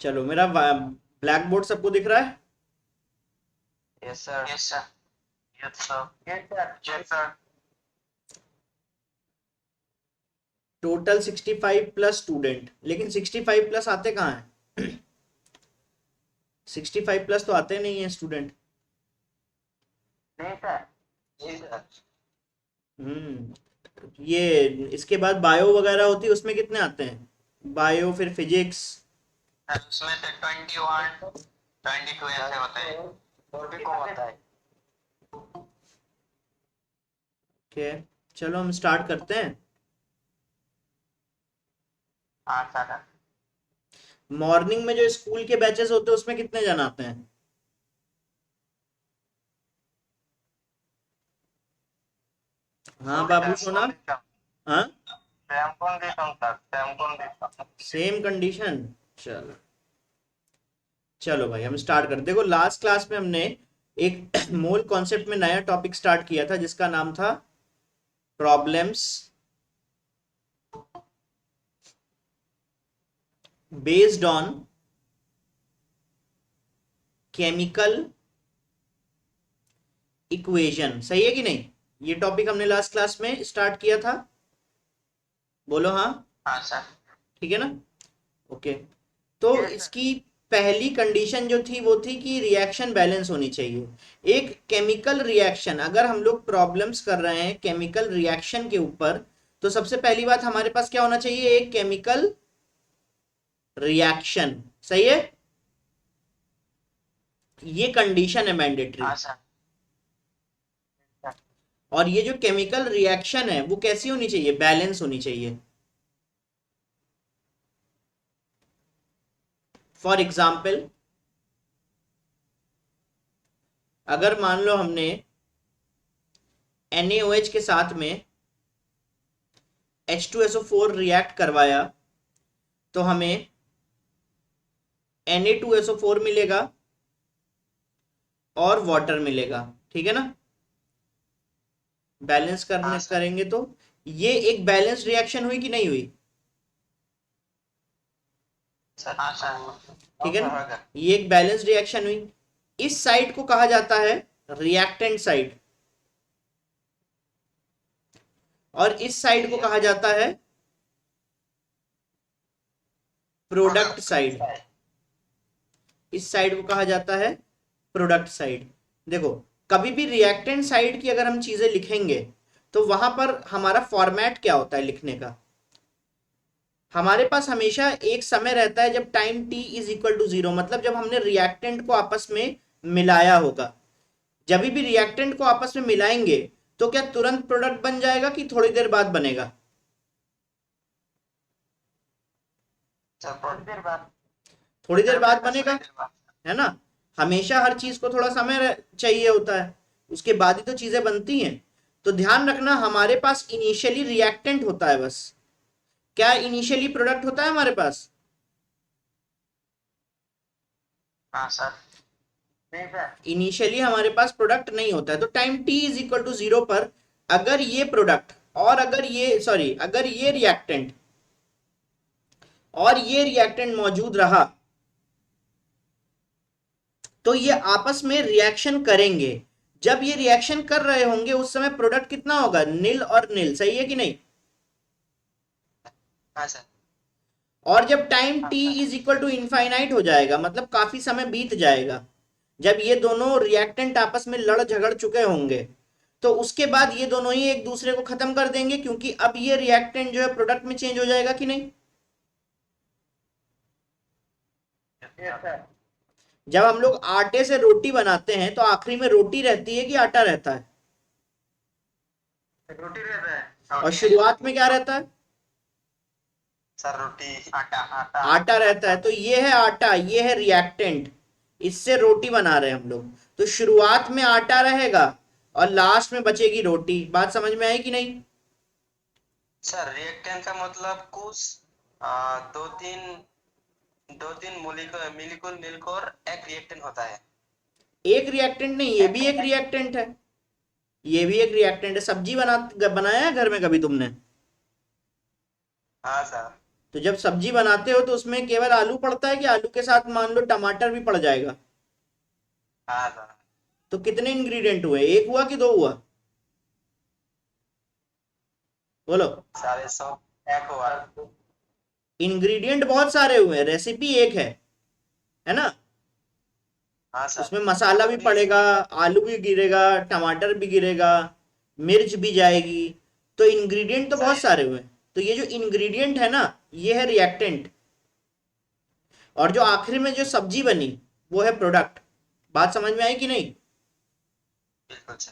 चलो, मेरा black board सबको दिख रहा है? Yes sir. Yes sir. Yes sir. Yes sir. Yes sir. Total 65 plus student, लेकिन 65 प्लस आते कहाँ हैं? 65 प्लस तो आते नहीं है स्टूडेंट। नहीं सर। जी सर। ये इसके बाद बायो वगैरह होती है, उसमें कितने आते हैं? बायो, फिर फिजिक्स। सर उसमें से 21 22 ऐसे होते हैं। और भी कम होता है। ओके, चलो हम स्टार्ट करते हैं। हाँ सर। मॉर्निंग में जो स्कूल के बैचेस होते हैं उसमें कितने जन आते हैं? हाँ बाबू सोना। हाँ, same condition sir, same condition. Same condition. चलो, चलो भाई हम स्टार्ट करते। देखो, लास्ट क्लास में हमने एक मोल कॉन्सेप्ट में नया टॉपिक स्टार्ट किया था जिसका नाम था problems based on chemical equation. सही है कि नहीं? ये टॉपिक हमने लास्ट क्लास में स्टार्ट किया था। बोलो हाँ। हाँ सर। ठीक है ना? ओके। तो यस सर। इसकी पहली कंडीशन जो थी वो थी कि रिएक्शन बैलेंस होनी चाहिए। एक केमिकल रिएक्शन, अगर हम लोग प्रॉब्लम्स कर रहे हैं केमिकल रिएक्शन के ऊपर, तो सबसे पहली बात हमारे पास क्या होना चाहिए? एक केमिकल रिएक्शन। सही है? ये कंडीशन है मैंडेटरी। हाँ सर। और ये जो केमिकल रिएक्शन है वो कैसी होनी चाहिए? बैलेंस होनी चाहिए। फॉर एग्जाम्पल, अगर मान लो हमने NaOH के साथ में H2SO4 रिएक्ट करवाया, तो हमें Na2SO4 मिलेगा और वाटर मिलेगा। ठीक है ना? बैलेंस हाँ करने सर। करेंगे तो ये एक बैलेंस रिएक्शन हुई कि नहीं हुई? सर हाँ सर। ठीक है ना? ये एक बैलेंस रिएक्शन हुई। इस साइड को कहा जाता है रिएक्टेंट साइड, और इस साइड को कहा जाता है प्रोडक्ट साइड। इस साइड को कहा जाता है प्रोडक्ट साइड। देखो, कभी भी रिएक्टेंट साइड की अगर हम चीजें लिखेंगे तो वहां पर हमारा फॉर्मेट क्या होता है लिखने का? हमारे पास हमेशा एक समय रहता है जब time t is equal to 0, मतलब जब हमने रिएक्टेंट को आपस में मिलाया होगा। जब भी रिएक्टेंट को आपस में मिलाएंगे तो क्या तुरंत प्रोडक्ट बन जाएगा कि थोड़ी देर बाद बनेगा? सर थोड़ी देर बाद। थोड़ी देर बाद थोड़ी बनेगा, देर बाद। है ना? हमेशा हर चीज को थोड़ा समय चाहिए होता है, उसके बाद ही तो चीजें बनती हैं। तो ध्यान रखना, हमारे पास इनिशियली रिएक्टेंट होता है बस। क्या इनिशियली प्रोडक्ट होता है हमारे पास? हाँ सर। नहीं सर। इनिशियली हमारे पास प्रोडक्ट नहीं होता है। तो time t is equal to 0 पर अगर ये प्रोडक्ट और अगर ये सॉरी अगर ये रिएक्टेंट और ये रिएक्टेंट मौजूद रहा तो ये आपस में रिएक्शन करेंगे। जब ये रिएक्शन कर रहे होंगे उस समय प्रोडक्ट कितना होगा? नील और नील। सही है कि नहीं? हाँ सर। और जब टाइम हाँ t sir. Is equal to infinite हो जाएगा, मतलब काफी समय बीत जाएगा, जब ये दोनों रिएक्टेंट आपस में लड़ झगड़ चुके होंगे, तो उसके बाद ये दोनों ही एक दूसरे को खत्म कर देंगे, क्योंकि अब ये रिएक्टेंट जो है प्रोडक्ट में चेंज हो जाएगा कि नहीं? Yes sir. जब हम लोग आटे से रोटी बनाते हैं तो आखिरी में रोटी रहती है कि आटा रहता है? रोटी रहता है। और रोटी। शुरुआत में क्या रहता है? सर रोटी। आटा आटा। आटा रहता है। तो ये है आटा, ये है रिएक्टेंट, इससे रोटी बना रहे हैं हम लोग। तो शुरुआत में आटा रहेगा और लास्ट में बचेगी रोटी। बात समझ में आई कि नहीं? सर रिएक्टेंट का मतलब कुछ दो तीन मोलिकुल मिलकर एक रिएक्टेंट होता है। एक रिएक्टेंट नहीं, ये भी एक रिएक्टेंट है। ये भी एक रिएक्टेंट है। सब्जी बनाया है घर में कभी तुमने? हाँ सर। तो जब सब्जी बनाते हो तो उसमें केवल आलू पड़ता है कि आलू के साथ मान लो टमाटर भी पड़ जाएगा? हाँ सर। तो कितने इंग्रेडिएंट हुए, एक हुआ कि दो हुआ? बोलो। सारे सौ एक हुआ। इंग्रेडिएंट बहुत सारे हुए, रेसिपी एक है ना? हाँ सर। उसमें मसाला भी पड़ेगा, आलू भी गिरेगा, टमाटर भी गिरेगा, मिर्च भी जाएगी, तो इंग्रेडिएंट तो सर बहुत सारे हुए। तो ये जो इंग्रेडिएंट है ना, ये है रिएक्टेंट, और जो आखिर में जो सब्जी बनी वो है प्रोडक्ट। बात समझ में आई कि नहीं? बिल्कुल सर।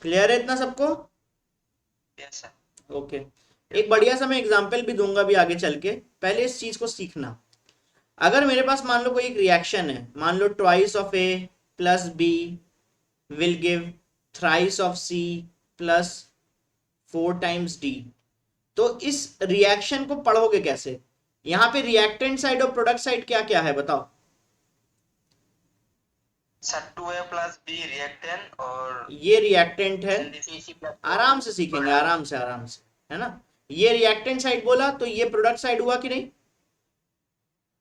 क्लियर है इतना सबको? Yes sir. ओके। एक बढ़िया सा मैं एग्जांपल भी दूंगा भी आगे चल के, पहले इस चीज को सीखना। अगर मेरे पास मान लो कोई एक रिएक्शन है, मान लो twice of A plus B will give thrice of C plus 4 times D, तो इस रिएक्शन को पढ़ोगे कैसे? यहां पे रिएक्टेंट साइड और प्रोडक्ट साइड क्या क्या है बताओ? Sir 2a plus B reactant और ये रिएक्टेंट है, सी प्लस आराम से सीखेंगे, आराम से आराम से, है ना? ये रिएक्टेंट साइड बोला तो ये प्रोडक्ट साइड हुआ कि नहीं?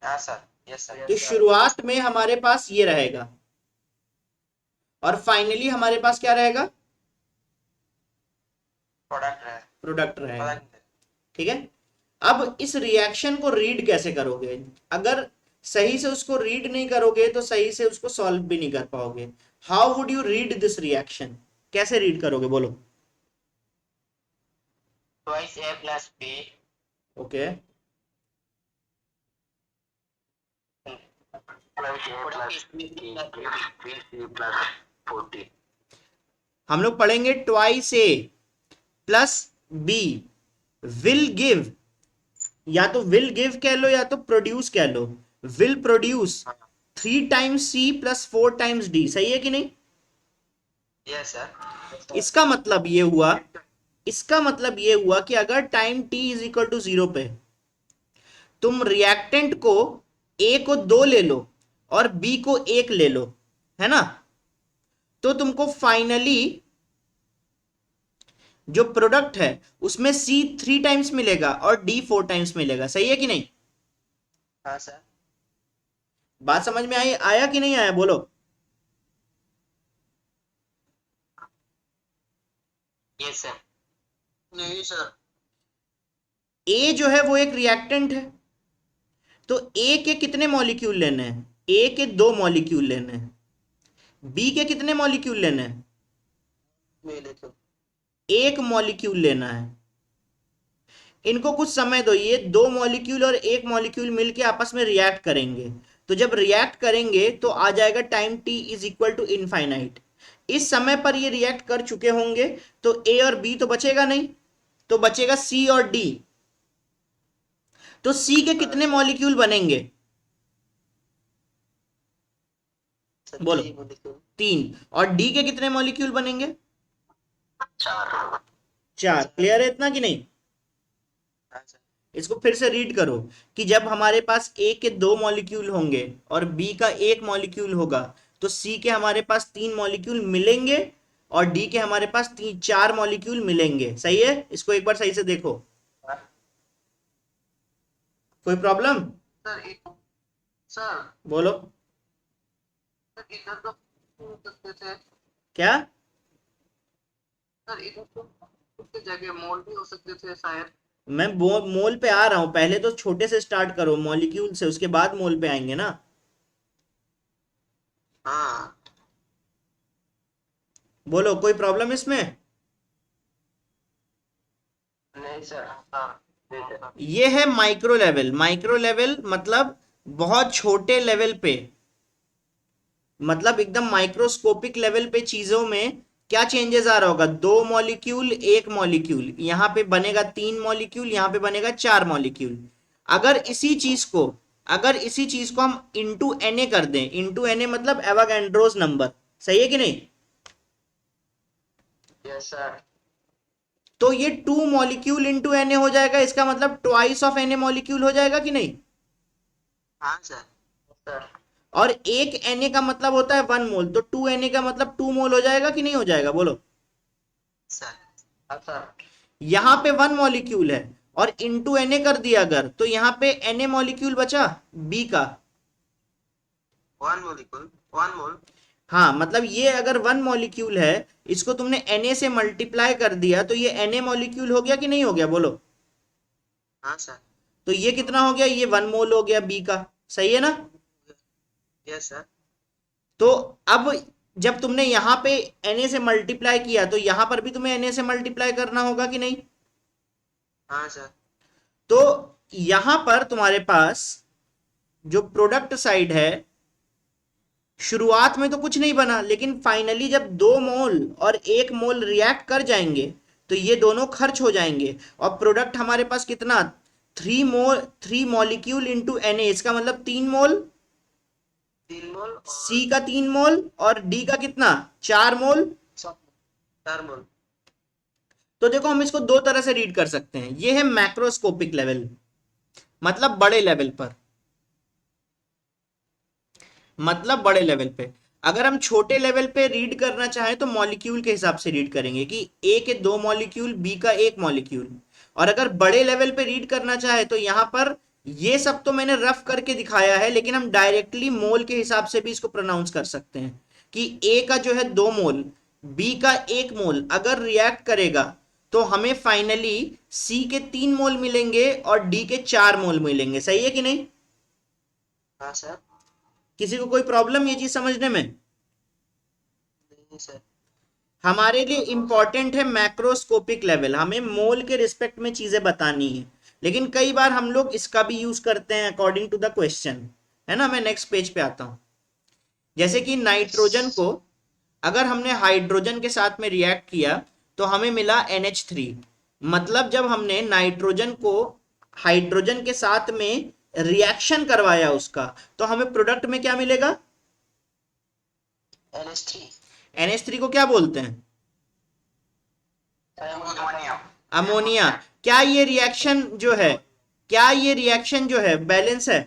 हाँ सर। Yes sir. तो शुरुआत में हमारे पास ये रहेगा, और फाइनली हमारे पास क्या रहेगा? प्रोडक्ट है। प्रोडक्ट रहेगा। प्रोडक्ट। ठीक है। अब इस रिएक्शन को रीड कैसे करोगे? अगर सही से उसको रीड नहीं करोगे तो सही से उसको सॉल्व भी नहीं कर पाओगे। How would you read this reaction? कैसे रीड करोगे बोलो? Twice A plus B okay. Plus A plus B C plus 40। हम लोग पढ़ेंगे twice A plus B will give, या तो विल गिव कह लो या तो प्रोड्यूस कह लो, will produce 3 times C plus 4 times D. सही है कि नहीं? Yes sir. इसका मतलब ये हुआ, इसका मतलब ये हुआ कि अगर time t is equal to 0 पे तुम रिएक्टेंट को a को 2 ले लो और b को 1 ले लो, है ना, तो तुमको फाइनली जो प्रोडक्ट है उसमें c 3 टाइम्स मिलेगा और d 4 टाइम्स मिलेगा। सही है कि नहीं? हाँ सर। बात समझ में आई, आया कि नहीं आया बोलो? Yes sir. नहीं सर। a जो है वो एक रिएक्टेंट है, तो a के कितने मॉलिक्यूल लेने हैं? a के 2 मॉलिक्यूल लेने हैं। b के कितने मॉलिक्यूल लेने हैं? एक मॉलिक्यूल लेना है। इनको कुछ समय दो, ये 2 मॉलिक्यूल और 1 मॉलिक्यूल मिलके आपस में रिएक्ट करेंगे, तो जब रिएक्ट करेंगे तो आ जाएगा time t is equal to infinite. इस समय पर ये रिएक्ट कर चुके होंगे, तो a और b तो बचेगा नहीं, तो बचेगा c और d। तो c के कितने मॉलिक्यूल बनेंगे बोलो? 3। और d के कितने मॉलिक्यूल बनेंगे? 4। क्लियर है इतना कि नहीं? हाँ सर। इसको फिर से रीड करो कि जब हमारे पास A के 2 मॉलिक्यूल होंगे और B का 1 मॉलिक्यूल होगा, तो C के हमारे पास 3 मॉलिक्यूल मिलेंगे और D के हमारे पास 4 मॉलिक्यूल मिलेंगे। सही है? इसको एक बार सही से देखो। कोई प्रॉब्लम? सर सर बोलो। इधर तो हो सकते थे। क्या? सर इधर तो उसकी जगह मोल भी हो सकते थे शायद। मैं मोल पे आ रहा हूं, पहले तो छोटे से स्टार्ट करो मॉलिक्यूल से, उसके बाद मोल पे आएंगे ना। हाँ। बोलो, कोई प्रॉब्लम इसमें? नहीं सर। हाँ। ये है माइक्रो लेवल। माइक्रो लेवल मतलब बहुत छोटे लेवल पे, मतलब एकदम माइक्रोस्कोपिक लेवल पे चीजों में क्या चेंजेस आ रहा होगा? 2 मॉलिक्यूल 1 मॉलिक्यूल, यहां पे बनेगा 3 मॉलिक्यूल, यहां पे बनेगा 4 मॉलिक्यूल। अगर इसी चीज को, अगर इसी चीज को हम इंटू Na कर दें, इंटू Na मतलब एवागैंड्रोस नंबर। सही है कि नहीं? Yes sir. तो ये 2 मॉलिक्यूल इंटू Na हो जाएगा, इसका मतलब ट्वाइस ऑफ Na मॉलिक्यूल हो जाएगा कि नहीं? हाँ सर। सर। और एक Na का मतलब होता है 1 मोल, तो 2 Na का मतलब 2 मोल हो जाएगा कि नहीं हो जाएगा बोलो? सर। हाँ सर। यहां पे 1 मॉलिक्यूल है और इनटू Na कर दिया अगर, तो यहाँ पे Na मॉलिक्यूल बचा B का। 1 molecule, 1 mole. हाँ मतलब ये अगर 1 मॉलिक्यूल है, इसको तुमने Na से मल्टीप्लाई कर दिया, तो ये Na मॉलिक्यूल हो गया कि नहीं हो गया, बोलो। हाँ सर. तो ये कितना हो गया, ये 1 मोल हो गया B का, सही है ना। Yes sir. तो अब जब तुमने यहाँ पे Na से मल्टीप्लाई किया, तो यहाँ पर भी तुम्हें Na से मल्टीप्लाई करना होगा कि नहीं। हाँ सर. तो यहां पर तुम्हारे पास जो प्रोडक्ट साइड है, शुरुआत में तो कुछ नहीं बना, लेकिन फाइनली जब 2 मोल और 1 मोल रिएक्ट कर जाएंगे, तो ये दोनों खर्च हो जाएंगे, और प्रोडक्ट हमारे पास कितना, 3 मॉलिक्यूल इंटू Na, इसका मतलब 3 मोल, 3 मोल और C का 3 मोल और D का कितना, 4 मोल। 4 मोल. तो देखो हम इसको दो तरह से रीड कर सकते हैं, ये है मैक्रोस्कोपिक लेवल, मतलब बड़े लेवल पर, मतलब बड़े लेवल पे। अगर हम छोटे लेवल पे रीड करना चाहें तो मॉलिक्यूल के हिसाब से रीड करेंगे कि ए के 2 मॉलिक्यूल, बी का 1 मॉलिक्यूल। और अगर बड़े लेवल पे रीड करना चाहे तो यहां पर ये सब तो मैंने रफ करके दिखाया है, लेकिन हम डायरेक्टली मोल के हिसाब से भी इसको प्रोनाउंस कर सकते हैं कि ए का जो है 2 मोल, बी का 1 मोल अगर रिएक्ट करेगा, तो हमें फाइनली सी के 3 मोल मिलेंगे और डी के 4 मोल मिलेंगे, सही है कि नहीं। हाँ सर. किसी को कोई प्रॉब्लम ये चीज समझने में। नहीं सर. हमारे लिए इंपॉर्टेंट है मैक्रोस्कोपिक लेवल, हमें मोल के रिस्पेक्ट में चीजें बतानी है, लेकिन कई बार हम लोग इसका भी यूज करते हैं अकॉर्डिंग टू द क्वेश्चन, है ना। मैं नेक्स्ट पेज पे आता हूं। जैसे कि नाइट्रोजन को अगर हमने हाइड्रोजन के साथ में रिएक्ट किया, तो हमें मिला NH3। मतलब जब हमने नाइट्रोजन को हाइड्रोजन के साथ में रिएक्शन करवाया उसका, तो हमें प्रोडक्ट में क्या मिलेगा, NH3. NH3 को क्या बोलते हैं, अमोनिया. अमोनिया। क्या ये रिएक्शन जो है, क्या ये रिएक्शन जो है बैलेंस है,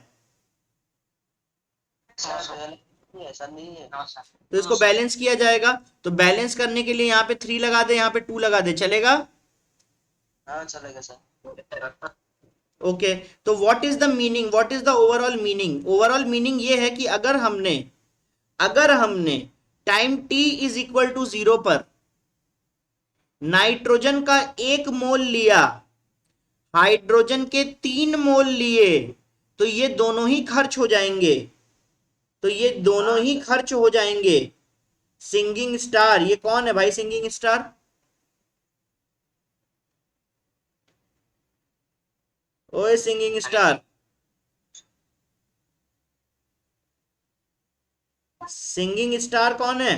ऐसा नहीं है. तो इसको बैलेंस किया जाएगा। तो बैलेंस करने के लिए यहाँ पे 3 लगा दे, यहाँ पे 2 लगा दे, चलेगा। हाँ चलेगा सर. ओके तो what is the meaning, what is the overall meaning, overall meaning ये है कि अगर हमने time t is equal to 0 पर नाइट्रोजन का 1 मोल लिया, हाइड्रोजन के 3 मोल लिए, तो ये दोनों ही खर्च हो जाएंगे, तो ये दोनों ही खर्च हो जाएंगे। सिंगिंग स्टार, ये कौन है भाई सिंगिंग स्टार, ओए सिंगिंग स्टार, सिंगिंग स्टार कौन है।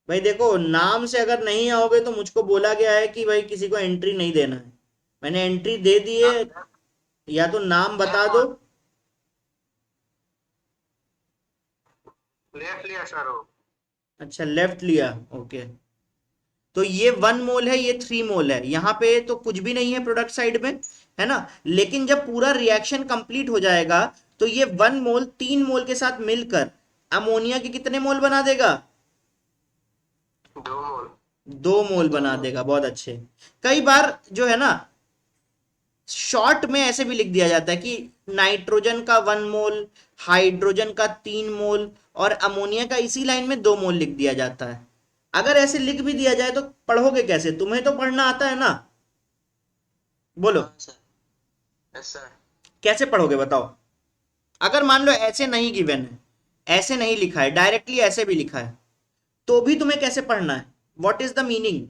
भाई देखो नाम से अगर नहीं आओगे तो मुझको बोला गया है कि भाई किसी को एंट्री नहीं देना है, मैंने एंट्री दे दी है, या तो नाम बता दो। लेफ्ट लिया सर वो. अच्छा लेफ्ट लिया, ओके। तो ये 1 मोल है, ये 3 मोल है, यहाँ पे तो कुछ भी नहीं है प्रोडक्ट साइड में, है ना। लेकिन जब पूरा रिएक्शन कंप्लीट हो जाएगा, तो ये 1 मोल 3 मोल के साथ मिलकर अमोनिया के कितने मोल बना देगा, 2 मोल. 2 मोल बना देगा, बहुत अच्छे। कई बार जो है ना शॉर्ट में ऐसे भी लिख दिया जाता है कि नाइट्रोजन का 1 मोल, हाइड्रोजन का 3 मोल और अमोनिया का इसी लाइन में 2 मोल लिख दिया जाता है। अगर ऐसे लिख भी दिया जाए तो पढ़ोगे कैसे, तुम्हें तो पढ़ना आता है ना, बोलो हाँ सर. Yes sir. कैसे पढ़ोगे बताओ। अगर मान लो ऐसे नहीं गिवन है, ऐसे नहीं लिखा है, डायरेक्टली ऐसे भी लिखा है, तो भी तुम्हें कैसे पढ़ना है, what is the meaning.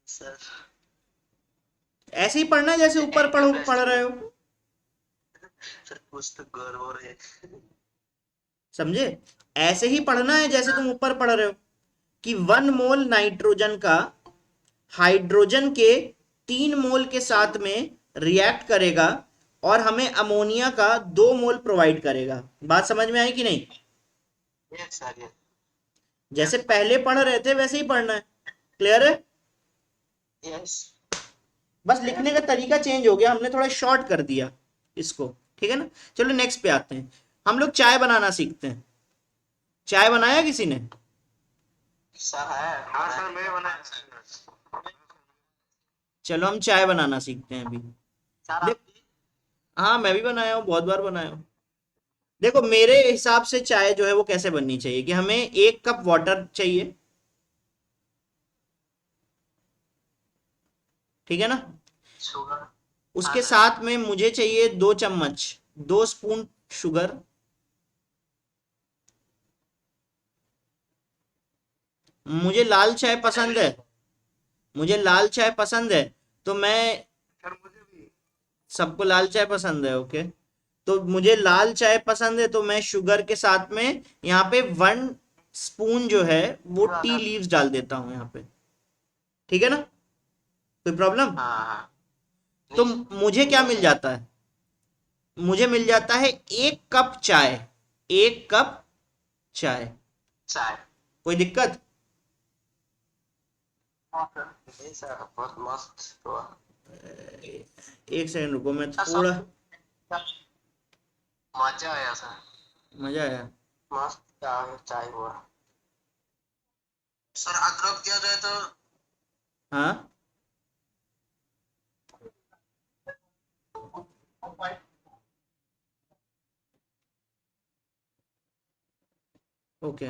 Sir ऐसे ही पढ़ना है जैसे ऊपर पढ़ रहे हो, सर कुछ तो गड़बड़ है. समझे। ऐसे ही पढ़ना है जैसे तुम ऊपर पढ़ रहे हो कि 1 मोल नाइट्रोजन का हाइड्रोजन के 3 मोल के साथ में रिएक्ट करेगा और हमें अमोनिया का 2 मोल प्रोवाइड करेगा। बात समझ में आई कि नहीं। Yes sir. यस. जैसे पहले पढ़ रहे थे वैसे ही पढ़ना है, क्लियर है। यस. बस लिखने का तरीका चेंज हो गया, हमने थोड़ा शॉर्ट कर दिया इसको, ठीक है ना। चलो नेक्स्ट पे आते हैं, हम लोग चाय बनाना सीखते हैं। चाय बनाया किसी ने? सर है। हाँ सर, मैं बनाया। चलो हम चाय बनाना सीखते हैं अभी। सर देख, हाँ मैं भी बनाया हूँ, बहुत बार बनाया हूँ। देखो मेरे हिसाब से चाय जो है वो कैसे बननी चाहिए कि हमें 1 कप वाटर चाहिए, ठीक है ना? शुगर। उसके साथ में मुझे चाहिए 2 चम्मच, 2 स्पून शुगर। मुझे लाल चाय पसंद है, मुझे लाल चाय पसंद है, तो मैं, सर मुझे भी। सबको लाल चाय पसंद है, ओके। तो मुझे लाल चाय पसंद है, तो मैं शुगर के साथ में यहाँ पे 1 स्पून जो है वो टी लीव्स डाल देता हूँ यहाँ पे, ठीक है ना? कोई प्रॉब्लम? हाँ। तो मुझे क्या मिल जाता है? मुझे मिल जाता है 1 कप चाय, 1 कप चाय। चाय। कोई दिक्कत? हाँ सर। नहीं सर, बहुत मस्त हुआ। 1 सेकंड रुको, मैं सर थोड़ा, मजा आया सर। मजा आया। मस्त चाय चाय हुआ। सर अदरक दिया जाए तो? हाँ, ओके,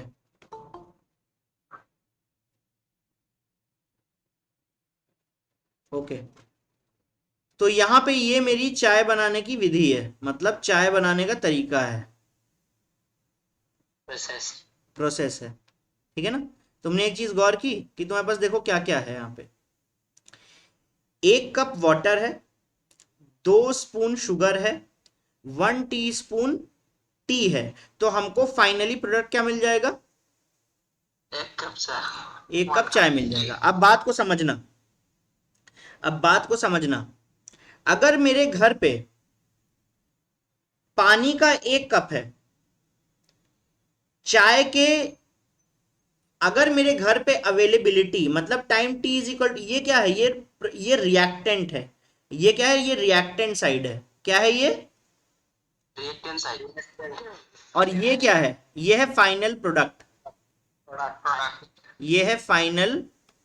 ओके। तो यहाँ पे ये मेरी चाय बनाने की विधि है, मतलब चाय बनाने का तरीका है, प्रोसेस। प्रोसेस है, ठीक है ना? तुमने एक चीज गौर की कि तुम्हारे पास देखो क्या क्या है यहाँ पे। 1 कप वाटर है, 2 स्पून शुगर है, 1 टीस्पून टी है। तो हमको फाइनली प्रोडक्ट क्या मिल जाएगा? 1 कप चाय। 1 कप चाय मिल जाएगा। अब बात को समझना, अब बात को समझना। अगर मेरे घर पे पानी का 1 कप है, चाय के, अगर मेरे घर पे अवेलेबिलिटी मतलब टाइम टी इज इक्वल, ये क्या है? ये रिएक्टेंट है। ये क्या है? ये रिएक्टेंट साइड है। क्या है ये? Reactant side. और ये क्या है? ये है फाइनल प्रोडक्ट। प्रोडक्ट। ये है फाइनल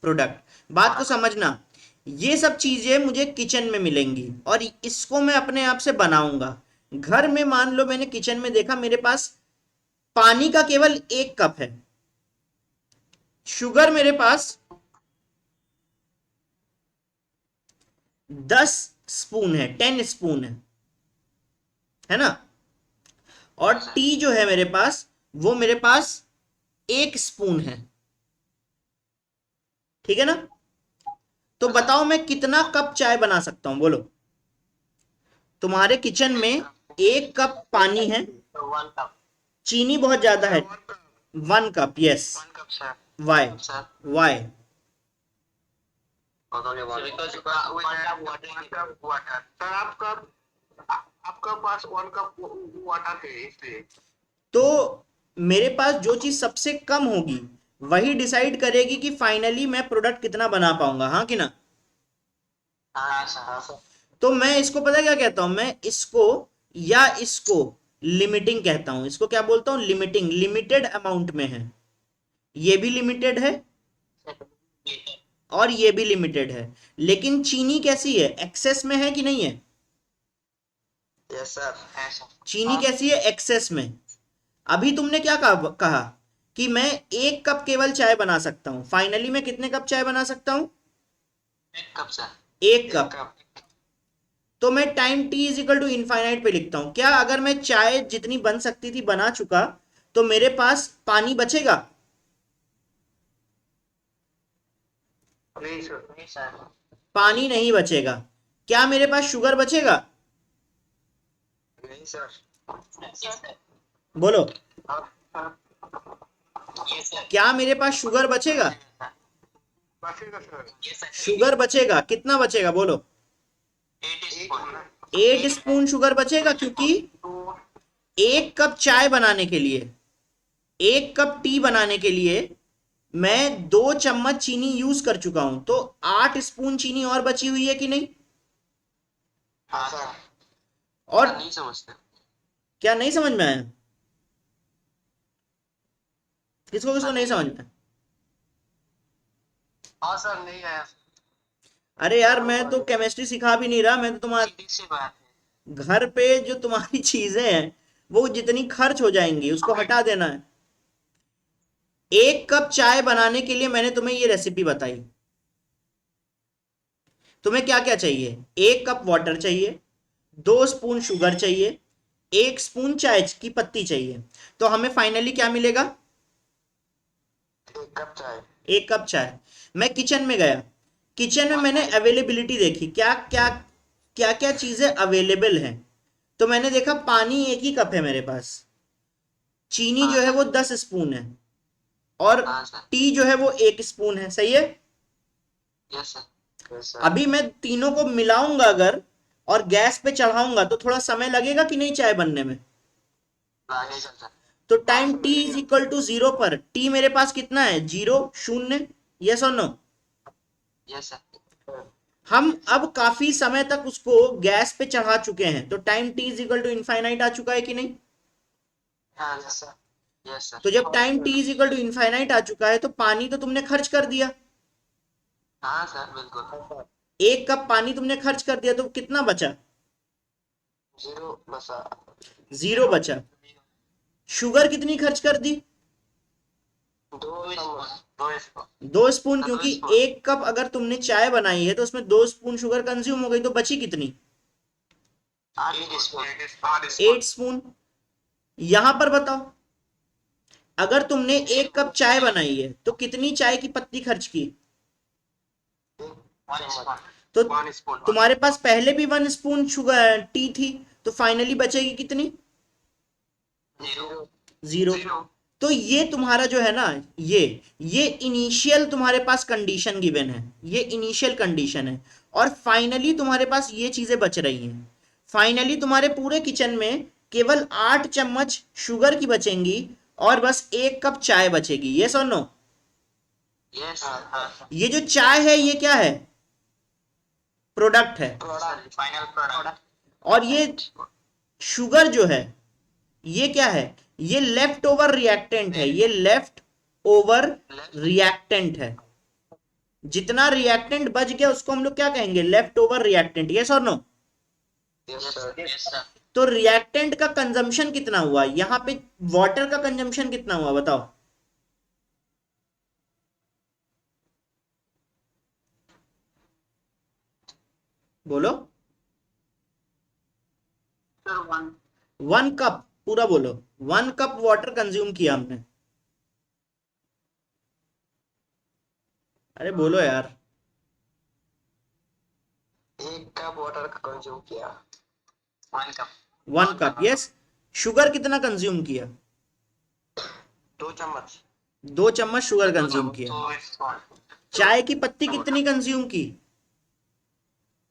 प्रोडक्ट। बात को समझना, ये सब चीजें मुझे किचन में मिलेंगी और इसको मैं अपने आप से बनाऊंगा। घर में मान लो मैंने किचन में देखा मेरे पास पानी का केवल 1 कप है, शुगर मेरे पास 10 स्पून है, 10 स्पून है ना? और टी जो है मेरे पास, वो मेरे पास 1 स्पून है, ठीक है ना? तो बताओ मैं कितना कप चाय बना सकता हूं, बोलो। तुम्हारे किचन में 1 कप पानी है, 1 कप। चीनी बहुत ज्यादा है, 1 cup, yes. 1 cup sir. Why? Sir why? Sir आपका पास 1 कप वाटर है इसलिए। तो मेरे पास जो चीज सबसे कम होगी वही डिसाइड करेगी कि फाइनली मैं प्रोडक्ट कितना बना पाऊंगा, हाँ कि ना? हाँ सर, हाँ सर। तो मैं इसको पता क्या कहता हूं? मैं इसको या इसको लिमिटिंग कहता हूं। इसको क्या बोलता हूं? लिमिटिंग। लिमिटेड अमाउंट में है, ये भी लिमिटेड है और ये भी लिमिटेड है। लेकिन चीनी कैसी है? एक्सेस में है कि नहीं है? यस सर, है सर। चीनी कैसी है? एक्सेस में। अभी तुमने क्या कहा कि मैं 1 कप केवल चाय बना सकता हूं। फाइनली मैं कितने कप चाय बना सकता हूं? 1 कप सर। 1 कप। तो मैं time T is equal to infinite पे लिखता हूं। क्या अगर मैं चाय जितनी बन सकती थी बना चुका, तो मेरे पास पानी बचेगा? नहीं सर, नहीं सर। पानी नहीं बचेगा। क्या मेरे पास शुगर बचेगा? नहीं सर। बोलो, ये सर। क्या मेरे पास शुगर बचेगा? बचेगा सर। ये सर। शुगर बचेगा, कितना बचेगा बोलो? 8 स्पून। 8 स्पून शुगर बचेगा, क्योंकि 1 कप चाय बनाने के लिए, 1 कप टी बनाने के लिए मैं 2 चम्मच चीनी यूज कर चुका हूं, तो 8 स्पून चीनी और बची हुई है कि नहीं? हाँ सर। और नहीं समझते। क्या नहीं समझ में आया? किसको किसको नहीं समझ में? हाँ सर, नहीं है। अरे यार मैं तो केमिस्ट्री सिखा भी नहीं रहा, मैं तो तुम्हारे सीधी सी बात है। घर पे जो तुम्हारी चीजें हैं वो जितनी खर्च हो जाएंगी उसको हटा देना है। एक कप चाय बनाने के लिए मैंने तुम्हें ये रेसिपी बताई। तुम्हें क्या क्या चाहिए? एक कप वाटर चाहिए, 2 स्पून शुगर चाहिए, 1 स्पून चाय की पत्ती चाहिए। तो हमें फाइनली क्या मिलेगा? 1 कप चाय। 1 कप चाय। मैं किचन में गया, किचन में मैंने अवेलेबिलिटी देखी, क्या क्या क्या क्या चीजें अवेलेबल हैं। तो मैंने देखा पानी 1 ही कप है मेरे पास, चीनी जो है वो 10 स्पून है, और हाँ सर। टी जो है वो 1 स्पून है। सही है? Yes sir. Yes sir. अभी मैं तीनों को मिलाऊंगा अगर और गैस पे चढ़ाऊंगा तो थोड़ा समय लगेगा कि नहीं चाय बनने में? लगेगा सर। तो time t is equal to 0 पर t मेरे पास कितना है? 0, 0। यस और नो? Yes sir. हम अब काफी समय तक उसको गैस पे चढ़ा चुके हैं, तो time t is equal to infinite आ चुका है कि नहीं? हाँ यस सर। यस तो सर। जब time t is equal to infinite आ चुका है तो पानी तो तुमने खर्च कर दिया। हाँ सर, बिल्कुल। 1 कप पानी तुमने खर्च कर दिया, तो कितना बचा? 0 बसा। 0 बचा। शुगर कितनी खर्च कर दी? 2 स्पून। 2 स्पून। 2 स्पून, हाँ, क्योंकि 2 स्पून। 1 कप अगर तुमने चाय बनाई है तो उसमें 2 स्पून शुगर कंज्यूम हो गई, तो बची कितनी? 8 स्पून। 8 स्पून। यहां पर बताओ, अगर तुमने 1 कप चाय बनाई है तो कितनी चाय की पत्ती खर्च की? 1 स्पून। तो 1 स्पून। तुम्हारे पास पहले भी 1 स्पून शुगर टी थी, तो फाइनली बचेगी कितनी? 0। 0। तो ये तुम्हारा जो है ना, ये इनिशियल तुम्हारे पास कंडीशन गिवन है, ये इनिशियल कंडीशन है। और फाइनली तुम्हारे पास ये चीजें बच रही हैं। फाइनली तुम्हारे पूरे किचन में केवल 8 चम्मच शुगर की बचेंगी और बस 1 कप चाय बचेगी। यस और नो? Yes sir. ये जो चाय है ये क्या है? प्रोडक्ट है। Product, final product. और ये शुगर जो है ये क्या है? ये लेफ्ट ओवर रिएक्टेंट है, ये लेफ्ट ओवर रिएक्टेंट है। जितना रिएक्टेंट बच गया उसको हम लोग क्या कहेंगे? Left over reactant. यस और no? Yes sir. Yes sir. तो रिएक्टेंट का कंजम्पशन कितना हुआ यहां पे? वाटर का कंजम्पशन कितना हुआ बताओ? बोलो। सर 1। 1 कप, पूरा बोलो। 1 कप वाटर कंज्यूम किया हमने। अरे बोलो यार। 1 कप वाटर का कंज्यूम किया। 1 कप। 1 cup, yes. शुगर कितना कंज्यूम किया? 2 चम्मच। 2 चम्मच शुगर कंज्यूम किया। 2 स्पून। चाय की पत्ती कितनी कंज्यूम की?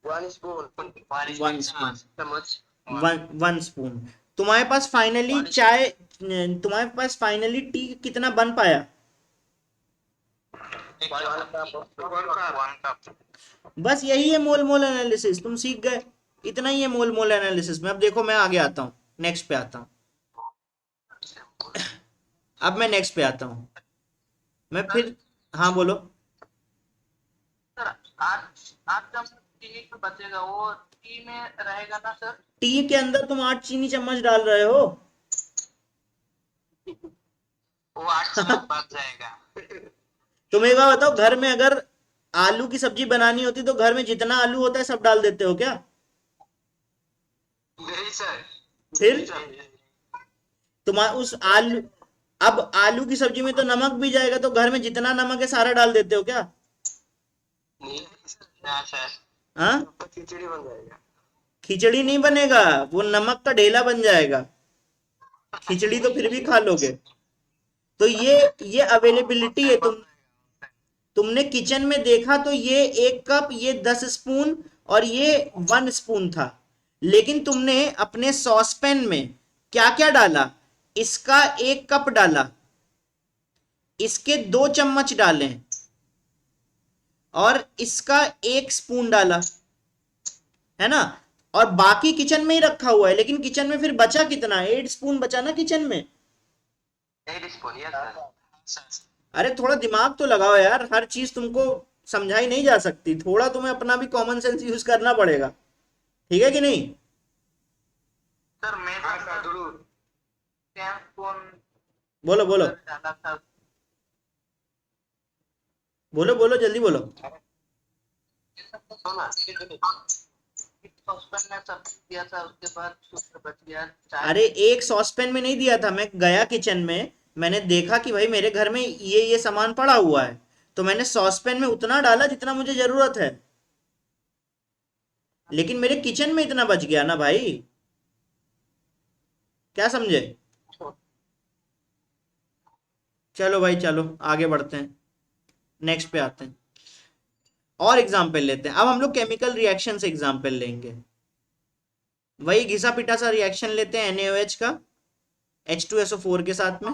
1 स्पून। 1 स्पून। चम्मच। 1 स्पून। तुम्हारे पास फाइनली चाय, तुम्हारे पास फाइनली टी कितना बन पाया? 1 कप। बस यही है मोल मोल एनालिसिस, तुम सीख गए। इतना ही है मोल मोल एनालिसिस में। अब देखो मैं आगे आता हूँ, नेक्स्ट पे आता हूँ। अब मैं नेक्स्ट पे आता हूँ। मैं फिर, हाँ बोलो। सर 8 चम्मच चीनी तो बचेगा, वो टी में रहेगा ना सर? टी के अंदर तुम 8 चीनी चम्मच डाल रहे हो। वो 8 चम्मच बच जाएगा। तुम एक बार बताओ, घर में अगर आलू की सब्जी बनानी होती तो घर में जितना आलू होता है सब डाल देते हो क्या? नहीं सर। फिर तुम्हारा उस आलू, अब आलू की सब्जी में तो नमक भी जाएगा, तो घर में जितना नमक है सारा डाल देते हो क्या? नहीं सर। हाँ सर। हाँ? तो खिचड़ी बन जाएगा। खिचड़ी नहीं बनेगा, वो नमक का ढेला बन जाएगा। खिचड़ी तो फिर भी खा लोगे। तो ये अवेलेबिलिटी है। तुमने किचन में देखा तो ये 1 कप, ये 10 स्पून और ये 1 स्पून था। लेकिन तुमने अपने सॉसपेन में क्या क्या डाला? इसका 1 कप डाला, इसके 2 चम्मच डाले, और इसका 1 स्पून डाला, है ना? और बाकी किचन में ही रखा हुआ है, लेकिन किचन में फिर बचा कितना? 8 स्पून बचा ना किचन में। 8 स्पून। Yes sir. सर। अरे थोड़ा दिमाग तो लगाओ यार, हर चीज तुमको समझाई नहीं जा सकती, थोड़ा तुम्हें अपना भी कॉमन सेंस यूज करना पड़ेगा, ठीक है कि नहीं? सर मैं हाँ सर जरूर। टेंथ कौन बोलो बोलो, सर डाला था। बोलो बोलो, जल्दी बोलो। सोना सॉसपेन में सब दिया था, उसके बाद कुछ बच गया चाय। अरे एक सॉसपेन में नहीं दिया था, मैं गया किचन में, मैंने देखा कि भाई मेरे घर में ये सामान पड़ा हुआ है, तो मैंने सॉसपेन में उतना डाला जितना मुझे जरूरत है, लेकिन मेरे किचन में इतना बच गया ना भाई, क्या समझे? चलो भाई चलो, आगे बढ़ते हैं, नेक्स्ट पे आते हैं, और एग्जाम्पल लेते हैं। अब हम लोग केमिकल रिएक्शन से एग्जाम्पल लेंगे, वही घिसा पिटा सा रिएक्शन लेते हैं NaOH का H2SO4 के साथ में,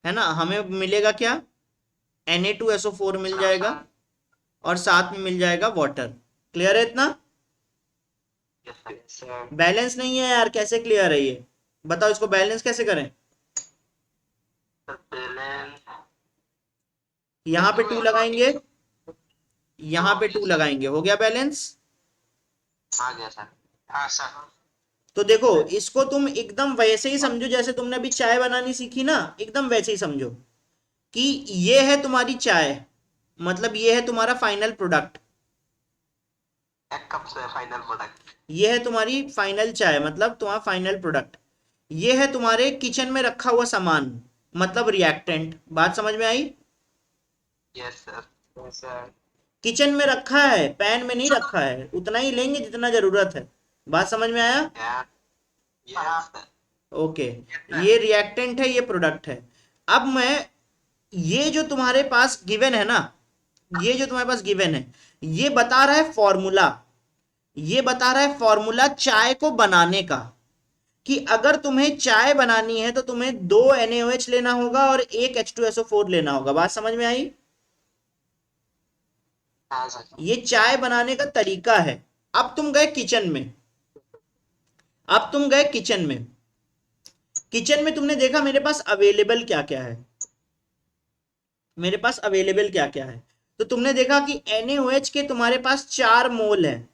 है ना? हमें मिलेगा क्या? Na2SO4 मिल जाएगा, और साथ में मिल जाएगा वाटर। क्लियर है इतना? सर बैलेंस नहीं है यार, कैसे क्लियर है ये बताओ, इसको बैलेंस कैसे करें? यहाँ पे 2 लगाएंगे, यहाँ पे 2 लगाएंगे, हो गया बैलेंस। आ गया सर। हाँ सर। तो देखो, इसको तुम एकदम वैसे ही समझो जैसे तुमने अभी चाय बनानी सीखी ना, एकदम वैसे ही समझो कि ये है तुम्हारी चाय, मतलब ये है तुम्हारा फाइनल प्रोडक्ट, एक कप से फाइनल प्रोडक्ट। ये है तुम्हारी फाइनल चाय मतलब तुम्हारा फाइनल प्रोडक्ट, ये है तुम्हारे किचन में रखा हुआ सामान, मतलब रिएक्टेंट। बात समझ में आई? Yes sir. Yes sir. Kitchen में रखा है, पैन में नहीं रखा है, उतना ही लेंगे जितना जरूरत है। बात समझ में आया? Yes sir. ओके, ये रिएक्टेंट है, ये प्रोडक्ट है। अब मैं, ये जो तुम्हारे पास गिवन है ना, ये जो तुम्हारे पास गिवन है, ये बता रहा है फॉर्मूला, ये बता रहा है फॉर्मूला चाय को बनाने का, कि अगर तुम्हें चाय बनानी है तो तुम्हें 2 NaOH लेना होगा और 1 H2SO4 लेना होगा। बात समझ में आई? हाँ सर। ये चाय बनाने का तरीका है। अब तुम गए किचन में, अब तुम गए किचन में, किचन में तुमने देखा मेरे पास अवेलेबल क्या क्या है, मेरे पास अवेलेबल क्या क्या है, तो तुमने देखा कि NaOH के तुम्हारे पास 4 मोल है,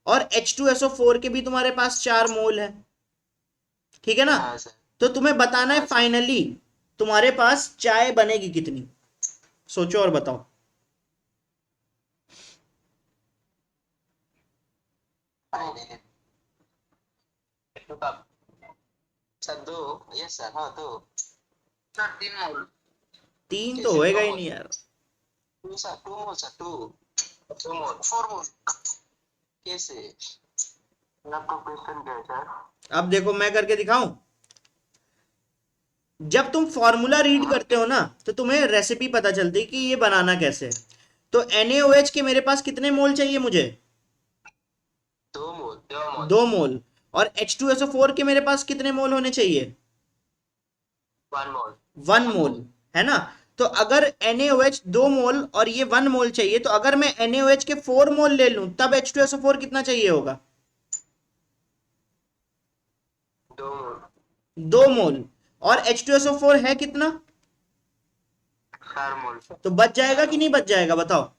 और H2SO4 के भी तुम्हारे पास 4 मोल है, ठीक है ना? हाँ सर। तो तुम्हें बताना है फाइनली तुम्हारे पास चाय बनेगी कितनी, सोचो और बताओ। सर दो। Yes sir. हाँ दो सर। 3 मोल। 3 तो होएगा ही नहीं यार। 2 सर। 2 मोल सर। 2 मोल 4 मोल कैसे? आपको क्वेश्चन क्या है सर? अब देखो मैं करके दिखाऊं, जब तुम फॉर्मूला रीड करते हो ना तो तुम्हें रेसिपी पता चलती है कि ये बनाना कैसे है। तो NaOH के मेरे पास कितने मोल चाहिए मुझे? 2 मोल। 2 मोल। 2 मोल। और H2SO4 के मेरे पास कितने मोल होने चाहिए? 1 मोल। 1 मोल, है ना? तो अगर NaOH 2 मोल और ये 1 मोल चाहिए, तो अगर मैं NaOH के 4 मोल ले लूं तब H2SO4 कितना चाहिए होगा? 2 मोल। 2 मोल। और H2SO4 है कितना? 4 मोल। तो बच जाएगा कि नहीं बच जाएगा बताओ?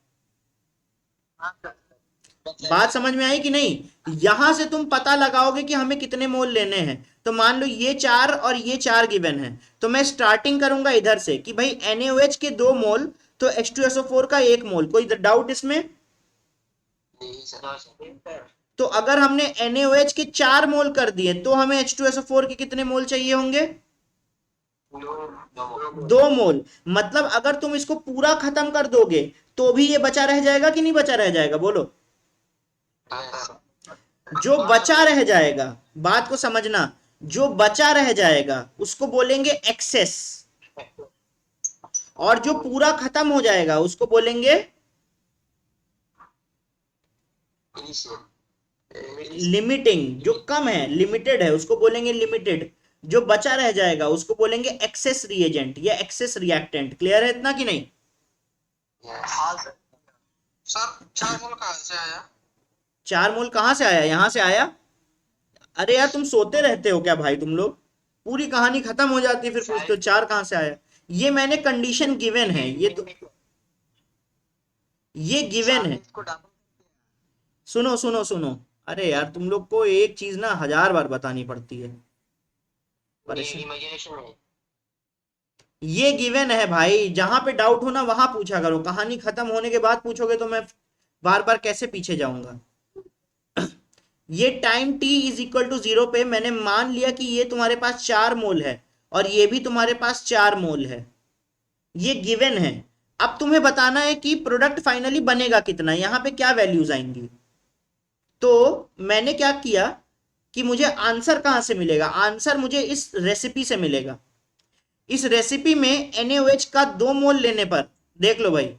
हाँ सर। बात समझ में आई कि नहीं? यहां से तुम पता लगाओगे कि हमें कितने मोल लेने हैं। तो मान लो ये 4 और ये 4 गिवन है, तो मैं स्टार्टिंग करूंगा इधर से कि भाई NaOH के 2 मोल, तो H2SO4 का 1 मोल। कोई डाउट इसमें? नहीं सर। तो अगर हमने NaOH के 4 मोल कर दिए तो हमें H2SO4 के कितने मोल चाहिए होंगे? 2 मोल। 2 मोल। मतलब अगर तुम इसको पूरा खत्म कर दोगे तो भी ये बचा रह जाएगा कि नहीं बचा रह जाएगा, बोलो? जो बचा रह जाएगा, बात को समझना, जो बचा रह जाएगा उसको बोलेंगे एक्सेस, और जो पूरा खत्म हो जाएगा उसको बोलेंगे लिमिटिंग। जो कम है, लिमिटेड है, उसको बोलेंगे लिमिटेड। जो बचा रह जाएगा उसको बोलेंगे एक्सेस रिएजेंट या एक्सेस रिएक्टेंट। क्लियर है इतना कि नहीं? हाँ सर। सर 4 मोल कहाँ से आया? 4 मोल कहां से आया? यहां से आया। अरे यार तुम सोते रहते हो क्या भाई, तुम लोग? पूरी कहानी खत्म हो जाती है फिर पूछते हो चार कहाँ से आया। ये मैंने कंडीशन गिवन है, ये गिवन है। इसको डबल सुनो सुनो सुनो, अरे यार तुम लोग को एक चीज ना 1000 बार बतानी पड़ती है, परेशान। इमेजिनेशन है। ये गिवन है भाई, जहां पे डाउट हो ना वहां पूछा करो, कहानी खत्म होने के बाद पूछोगे तो मैं बार बार कैसे पीछे जाऊंगा। ये time t is equal to 0 पे मैंने मान लिया कि ये तुम्हारे पास 4 मोल है और ये भी तुम्हारे पास 4 मोल है, ये गिवन है। अब तुम्हें बताना है कि प्रोडक्ट फाइनली बनेगा कितना, यहां पे क्या वैल्यूज आएंगी। तो मैंने क्या किया कि मुझे आंसर कहां से मिलेगा, आंसर मुझे इस रेसिपी से मिलेगा। इस रेसिपी में NaOH का 2 मोल लेने पर, देख लो भाई,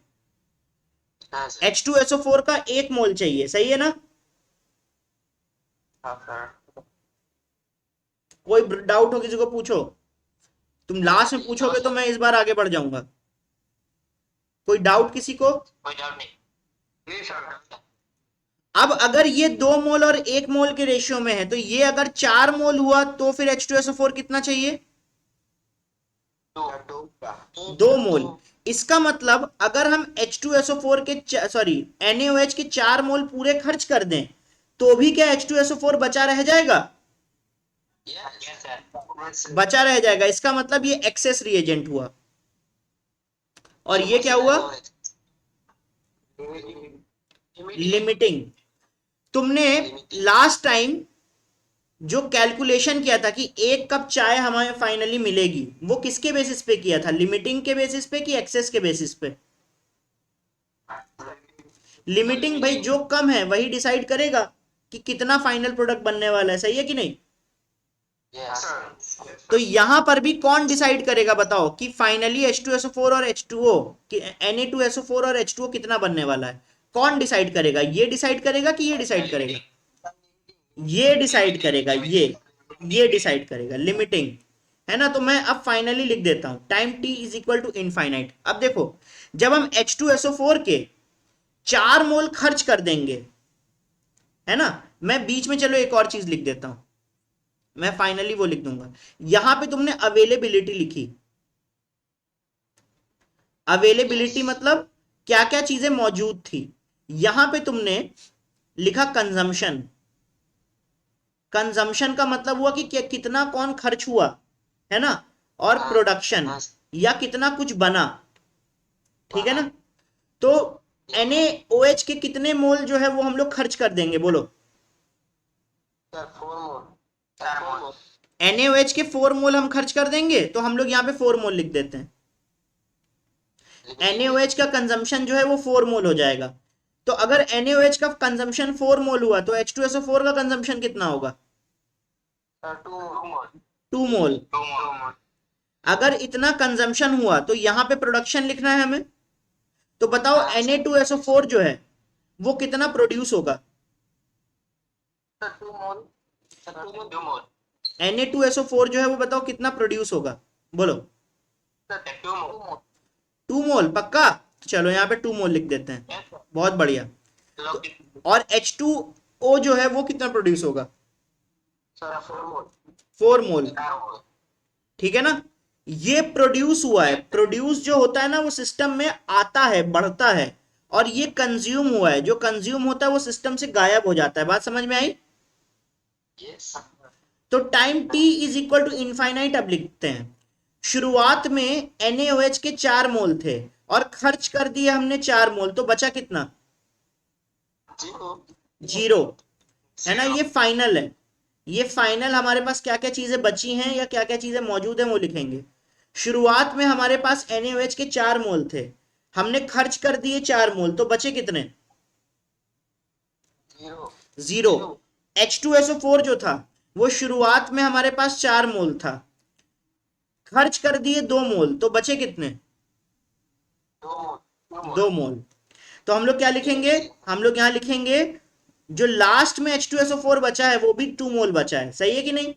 हाँ सर। H2SO4 का 1 मोल चाहिए, सही है ना? हाँ सर। कोई डाउट हो किसी को पूछो, तुम लास्ट में पूछोगे तो मैं इस बार आगे बढ़ जाऊंगा। कोई डाउट किसी को? कोई डाउट नहीं। ये सर। अब अगर ये 2 मोल और 1 मोल के रेशियो में है तो ये अगर 4 मोल हुआ तो फिर H2SO4 कितना चाहिए? 2 मोल। इसका मतलब अगर हम H2SO4 के सॉरी NaOH के 4 मोल पूरे खर्च कर दें तो भी क्या H2SO4 बचा रह जाएगा? बचा रह जाएगा। इसका मतलब ये एक्सेस रिएजेंट हुआ। और ये क्या हुआ? लिमिटिंग। तुमने लास्ट टाइम जो कैलकुलेशन किया था कि 1 कप चाय हमें फाइनली मिलेगी, वो किसके बेसिस पे किया था, लिमिटिंग के बेसिस पे कि एक्सेस के बेसिस पे? लिमिटिंग भाई, जो कम है वही डिसाइड करेगा कि कितना फाइनल प्रोडक्ट बनने वाला है, सही है कि नहीं? तो यहां पर भी कौन डिसाइड करेगा बताओ कि फाइनली H2SO4 और H2O Na2SO4 और H2O कितना बनने वाला है? कौन डिसाइड करेगा? ये डिसाइड करेगा कि ये डिसाइड करेगा? ये डिसाइड करेगा, ये डिसाइड करेगा, लिमिटिंग। है ना? तो मैं अब फाइनली लिख देता हूं time t is equal to infinite. अब देखो, जब हम H2SO4 के 4 मोल खर्च कर देंगे, है ना, मैं बीच में चलो एक और चीज लिख देता हूं, मैं फाइनली वो लिख दूंगा। यहां पे तुमने अवेलेबिलिटी लिखी, अवेलेबिलिटी मतलब क्या क्या चीजें मौजूद थी। यहां पे तुमने लिखा कंजम्पशन, कंजम्पशन का मतलब हुआ कि कितना कौन खर्च हुआ, है ना, और प्रोडक्शन या कितना कुछ बना, ठीक है ना? तो NaOH के कितने मोल जो है वो हम लोग खर्च कर देंगे, बोलो? NaOH के 4 मोल हम खर्च कर देंगे, तो हम लोग यहाँ पे 4 मोल लिख देते हैं। NaOH का कंजम्पशन जो है वो 4 मोल हो जाएगा। तो अगर NaOH का कंजम्पशन 4 मोल हुआ तो H2SO4 का कंजम्पशन कितना होगा? 2 मोल। अगर इतना कंजम्पशन हुआ तो यहां पे प्रोडक्शन लिखना है हमें। तो बताओ Na2SO4 जो है वो कितना प्रोड्यूस होगा? Na2SO4 जो है वो बताओ कितना प्रोड्यूस होगा, बोलो? 2 मोल पक्का? तो चलो यहाँ पे 2 मोल लिख देते हैं, बहुत बढ़िया। तो, और H2O जो है वो कितना प्रोड्यूस होगा? 4 मोल। ठीक है ना? ये प्रोड्यूस हुआ है, प्रोड्यूस जो होता है ना वो सिस्टम में आता है, बढ़ता है, और ये कंज्यूम हुआ है, जो कंज्यूम होता है वो सिस्टम से गायब हो जाता है। बात समझ में आई? तो time t is equal to infinite अब लिखते हैं। शुरुआत में NaOH के 4 मोल थे और खर्च कर दिए हमने 4 मोल, तो बचा कितना? 0। है ना? ये फाइनल है, ये फाइनल हमारे पास क्या क्या चीजें बची हैं या क्या क्या चीजें मौजूद हैं वो लिखेंगे। शुरुआत में हमारे पास NaOH के 4 मोल थे, हमने खर्च कर दिए 4 मोल, तो बचे कितने? 0। H2SO4 जो था वो शुरुआत में हमारे पास 4 मोल था, खर्च कर दिए 2 मोल, तो बचे कितने? 2 मोल। तो हम लोग क्या लिखेंगे, हम लोग यहां लिखेंगे जो लास्ट में H2SO4 बचा है वो भी 2 मोल बचा है, सही है कि नहीं?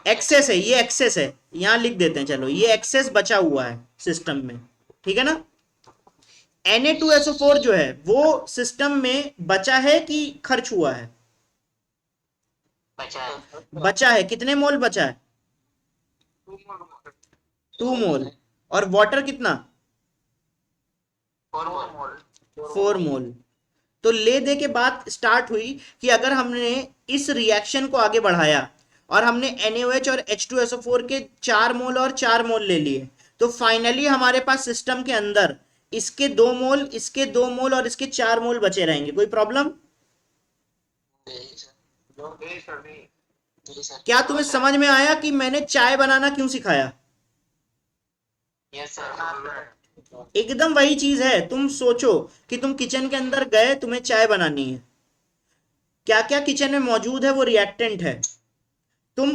एक्सेस है, ये एक्सेस है, यहां लिख देते हैं, चलो ये एक्सेस बचा हुआ है सिस्टम में, ठीक है ना? Na2SO4 जो है वो सिस्टम में बचा है कि खर्च हुआ है? बचा है बचा है। कितने मोल बचा है? 2 मोल। और वाटर कितना? 4 मोल। तो ले दे के बात स्टार्ट हुई कि अगर हमने इस रिएक्शन को आगे बढ़ाया और हमने NaOH और H2SO4 के 4 मोल और 4 मोल ले लिए, तो फाइनली हमारे पास सिस्टम के अंदर इसके 2 मोल, इसके 2 मोल और इसके 4 मोल बचे रहेंगे। कोई प्रॉब्लम? क्या तुम्हें समझ में आया कि मैंने चाय बनाना क्यों सिखाया? यस सर एकदम वही चीज है। तुम सोचो कि तुम किचन के अंदर गए, तुम्हें चाय बनानी है, क्या क्या किचन में मौजूद है वो रिएक्टेंट है। तुम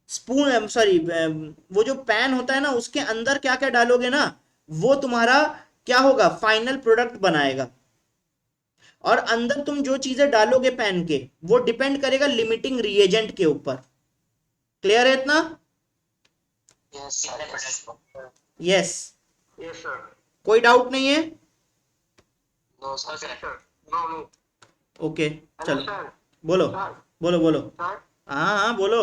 स्पून, सॉरी, वो जो पैन होता है ना, उसके अंदर क्या क्या डालोगे ना, वो तुम्हारा क्या होगा, फाइनल प्रोडक्ट बनाएगा। और अंदर तुम जो चीजें डालोगे पैन के, वो डिपेंड करेगा लिमिटिंग रिएजेंट के ऊपर। क्लियर है इतना? Yes sir yes. Yes sir कोई डाउट नहीं है? No sir no no okay, चलो सर बोलो सर बोलो बोलो। सर हाँ हाँ बोलो।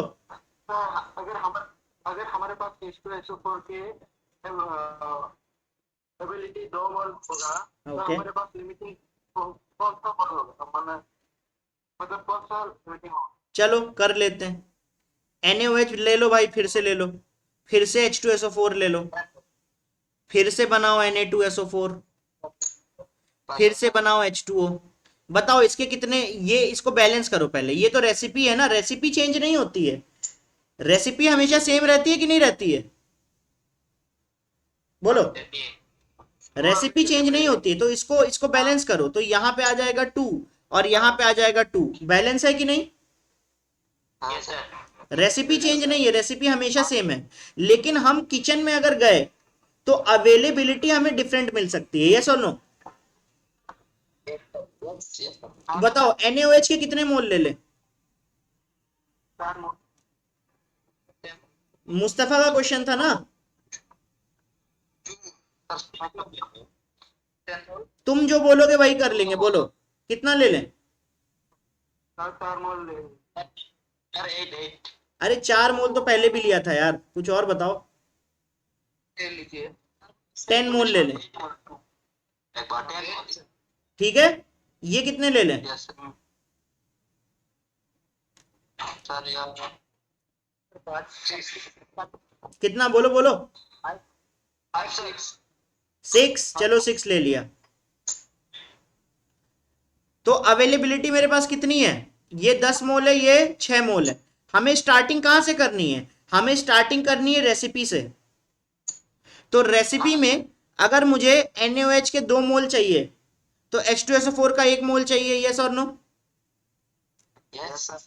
अगर हमारे पास H2SO4 के एबिलिटी 2 मोल होगा तो ओके, हमारे पास लिमिटिंग कौन सा मोल होगा, मतलब कौन सा लिमिटिंग होगा? चलो कर लेते हैं। NaOH ले लो भाई, फिर से ले लो, फिर से H2SO4 ले लो, फिर से बनाओ Na2SO4, फिर से बनाओ H2O। बताओ इसके कितने, ये इसको बैलेंस करो पहले। ये तो रेसिपी है ना, रेसिपी चेंज नहीं होती है। रेसिपी हमेशा सेम रहती है कि नहीं रहती है? बोलो। रेसिपी चेंज नहीं होती है, तो इसको इसको बैलेंस करो। तो यहाँ पे आ जाएगा 2 और यहाँ पे आ जाएगा 2। बैलेंस है कि नहीं? यस सर रेसिपी चेंज नहीं है, रेसिपी हमेशा सेम है। लेकिन हम किचन में अगर गए तो अवेलेबिलिटी हमें डिफरेंट मिल सकती है। यस और नो? बताओ NaOH के कितने मोल ले ले? मुस्तफा का क्वेश्चन था ना। तुम जो बोलोगे वही कर लेंगे। बोलो कितना ले लें? 4 मोल ले यार 8 अरे 4 मोल तो पहले भी लिया था यार, कुछ और बताओ। ले लीजिए 10 मोल ले लें, एक बार 10 मोल ठीक है। ये कितने ले लें? यस सर यार कितना? बोलो बोलो। 6 6। चलो 6 ले लिया। तो अवेलेबिलिटी मेरे पास कितनी है? ये 10 मोल है, ये 6 मोल है। हमें स्टार्टिंग कहां से करनी है? हमें स्टार्टिंग करनी है रेसिपी से। तो रेसिपी में अगर मुझे NaOH के 2 मोल चाहिए तो H2SO4 का 1 मोल चाहिए। यस और नो? यस सर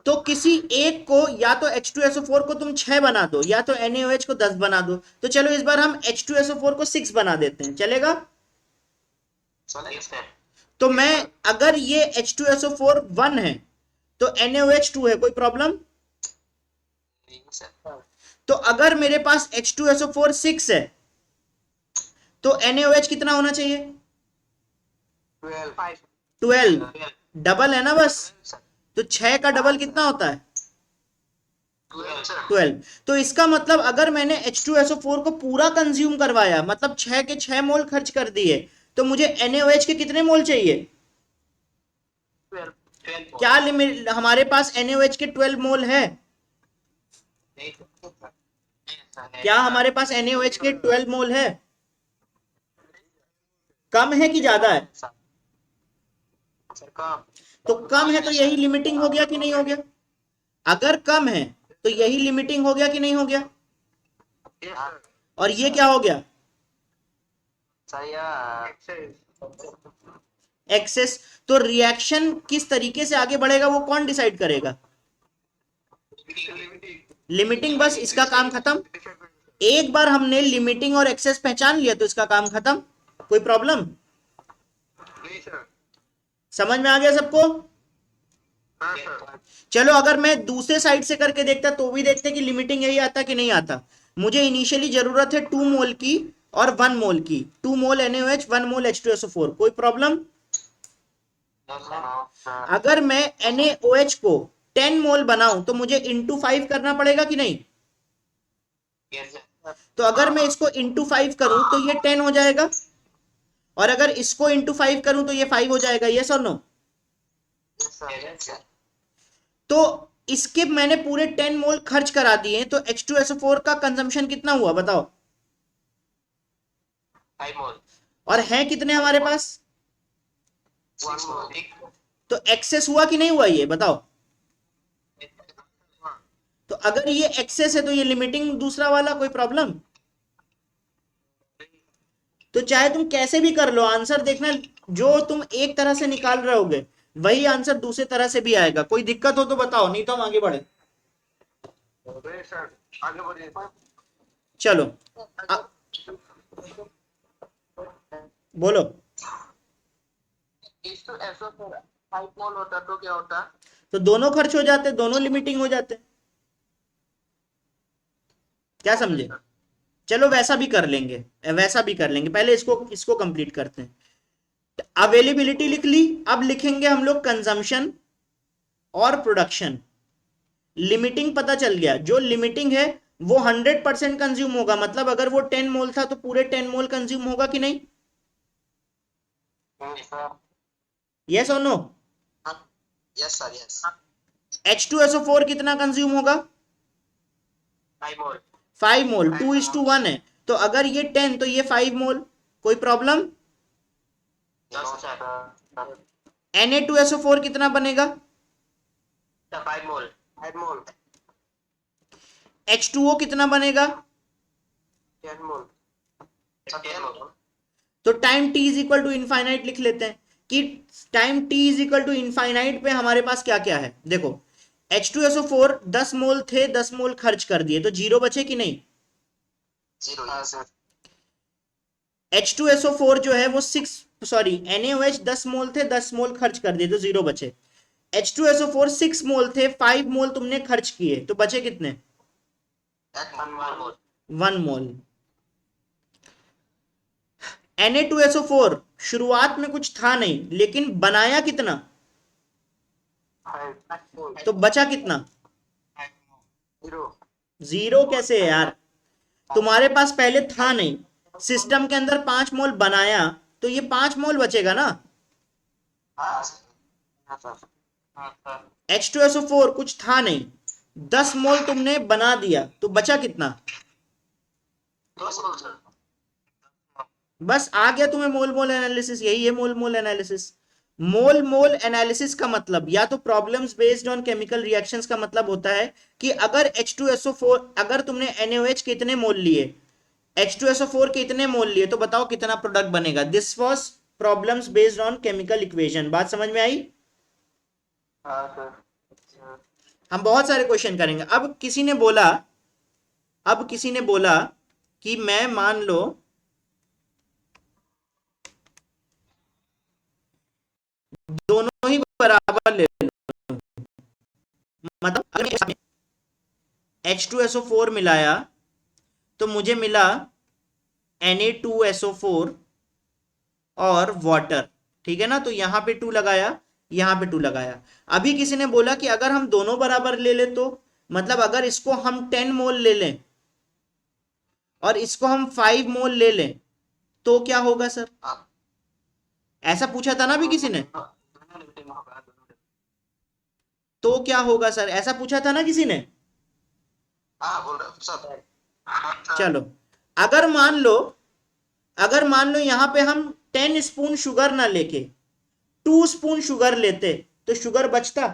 तो किसी एक को, या तो H2SO4 को तुम 6 बना दो, या तो NaOH को 10 बना दो। तो चलो इस बार हम H2SO4 को 6 बना देते हैं, चलेगा? यस सर तो मैं, अगर ये H2SO4 1 है तो NaOH 2 है, कोई प्रॉब्लम? सर तो अगर मेरे पास H2SO4 6 है तो NaOH कितना होना चाहिए? 12। डबल है ना बस। तो 6 का डबल कितना होता है? 12। तो इसका मतलब अगर मैंने H2SO4 को पूरा कंज्यूम करवाया, मतलब 6 के 6 मोल खर्च कर दिए, तो मुझे NaOH के कितने मोल चाहिए? क्या लिमिट हमारे पास NaOH के 12 मोल है? क्या हमारे पास NaOH के 12 मोल है? कम है कि ज्यादा है? तो कम है तो यही लिमिटिंग हो गया कि नहीं हो गया? अगर कम है तो यही लिमिटिंग हो गया कि नहीं हो गया? और ये क्या हो गया? एक्सेस। तो रिएक्शन किस तरीके से आगे बढ़ेगा वो कौन डिसाइड करेगा? लिमिटिंग। बस इसका काम खत्म। एक बार हमने लिमिटिंग और एक्सेस पहचान लिया तो इसका काम खत्म। कोई प्रॉब्लम? समझ में आ गया सबको? चलो अगर मैं दूसरे साइड से करके देखता तो भी देखते कि लिमिटिंग यही आता कि नहीं आता। मुझे इनिशियली जरूरत है 2 मोल की और 1 मोल की, 2 मोल NaOH 1 मोल H2SO4, कोई प्रॉब्लम? No sir. अगर मैं NaOH को 10 मोल बनाऊं तो मुझे इंटू 5 करना पड़ेगा कि नहीं? Yes sir. तो अगर मैं इसको इंटू 5 करूं तो ये 10 हो जाएगा, और अगर इसको इंटू 5 करूं तो ये 5 हो जाएगा, यस और नो? Yes sir. तो इसके मैंने पूरे 10 मोल खर्च करा दिए, तो H2SO4 का कंजम्पशन कितना हुआ बताओ? 5 मोल। और है कितने हमारे पास? 1 मोल। तो एक्सेस हुआ कि नहीं हुआ ये बताओ? तो अगर ये एक्सेस है तो ये लिमिटिंग दूसरा वाला, कोई प्रॉब्लम? तो चाहे तुम कैसे भी कर लो, आंसर देखना, जो तुम एक तरह से निकाल रहे होगे वही आंसर दूसरे तरह से भी आएगा। कोई दिक्कत हो तो बताओ, नहीं तो हम आगे बढ़े। सर आगे बढ़िए। चलो बोलो। इस तो ऐसा सर 5 मोल होता तो क्या होता? तो दोनों खर्च हो जाते, दोनों लिमिटिंग हो जाते, क्या समझे? चलो वैसा भी कर लेंगे, वैसा भी कर लेंगे, पहले इसको इसको कंप्लीट करते हैं। अवेलेबिलिटी लिख ली, अब लिखेंगे हम लोग कंजम्पशन और प्रोडक्शन। लिमिटिंग पता चल गया, जो लिमिटिंग है वो 100% कंज्यूम होगा, मतलब अगर वो 10 मोल था तो पूरे 10 मोल कंज्यूम होगा कि नहीं? यस और no? Yes sir yes. H2SO4 कितना कंज्यूम होगा? 5 मोल। 5 मोल, 2:1 है, तो अगर ये 10 तो ये 5 मोल, कोई प्रॉब्लम? Yes sir. Na2SO4 कितना बनेगा? 5 मोल। 5 मोल। H2O कितना बनेगा? 10 मोल। 10 मोल। तो time t is equal to infinite लिख लेते हैं कि time t is equal to infinite पे हमारे पास क्या क्या है। देखो H2SO4 10 मोल थे, 10 मोल खर्च कर दिए, तो जीरो बचे कि नहीं? 0 हाँ सर। H2SO4 जो है वो NaOH 10 मोल थे, 10 मोल खर्च कर दिए तो जीरो बचे। H2SO4 6 मोल थे, 5 मोल तुमने खर्च किए, तो बचे कितने? 1 मोल। 1 मोल। Na2SO4 शुरुआत में कुछ था नहीं, लेकिन बनाया कितना? 5 मोल। तो बचा कितना? 0। जीरो कैसे है यार? तुम्हारे पास पहले था नहीं, सिस्टम के अंदर 5 मोल बनाया, तो ये 5 मोल बचेगा ना। हाँ सर। हाँ सर। H2SO4 कुछ था नहीं, 10 मोल तुमने बना दिया, तो बचा कितना? 10 मोल सर। बस आ गया तुम्हें मोल मोल एनालिसिस, यही है मोल मोल एनालिसिस। मोल मोल एनालिसिस का मतलब या तो problems based on chemical reactions का मतलब होता है कि अगर H2SO4, अगर तुमने NaOH कितने मोल लिए, H2SO4 के इतने मोल लिए, तो बताओ कितना प्रोडक्ट बनेगा। This was problems based on chemical equation. बात समझ में आई? हाँ सर। हम बहुत सारे क्वेश्चन करेंगे। अब किसी ने बोला कि मैं मान लो दोनों ही बराबर ले लो, मतलब अगर H2SO4 मिलाया तो मुझे मिला Na2SO4 और वाटर, ठीक है ना? तो यहां पे 2 लगाया, यहां पे 2 लगाया। अभी किसी ने बोला कि अगर हम दोनों बराबर ले ले, तो मतलब अगर इसको हम 10 मोल ले लें और इसको हम 5 मोल ले लें, तो क्या होगा सर? ऐसा पूछा था ना अभी किसी ने, तो क्या होगा सर, ऐसा पूछा था ना किसी ने। हाँ बोल रहे सर। चलो अगर मान लो, अगर मान लो यहां पे हम 10 स्पून शुगर ना लेके 2 स्पून शुगर लेते, तो शुगर बचता?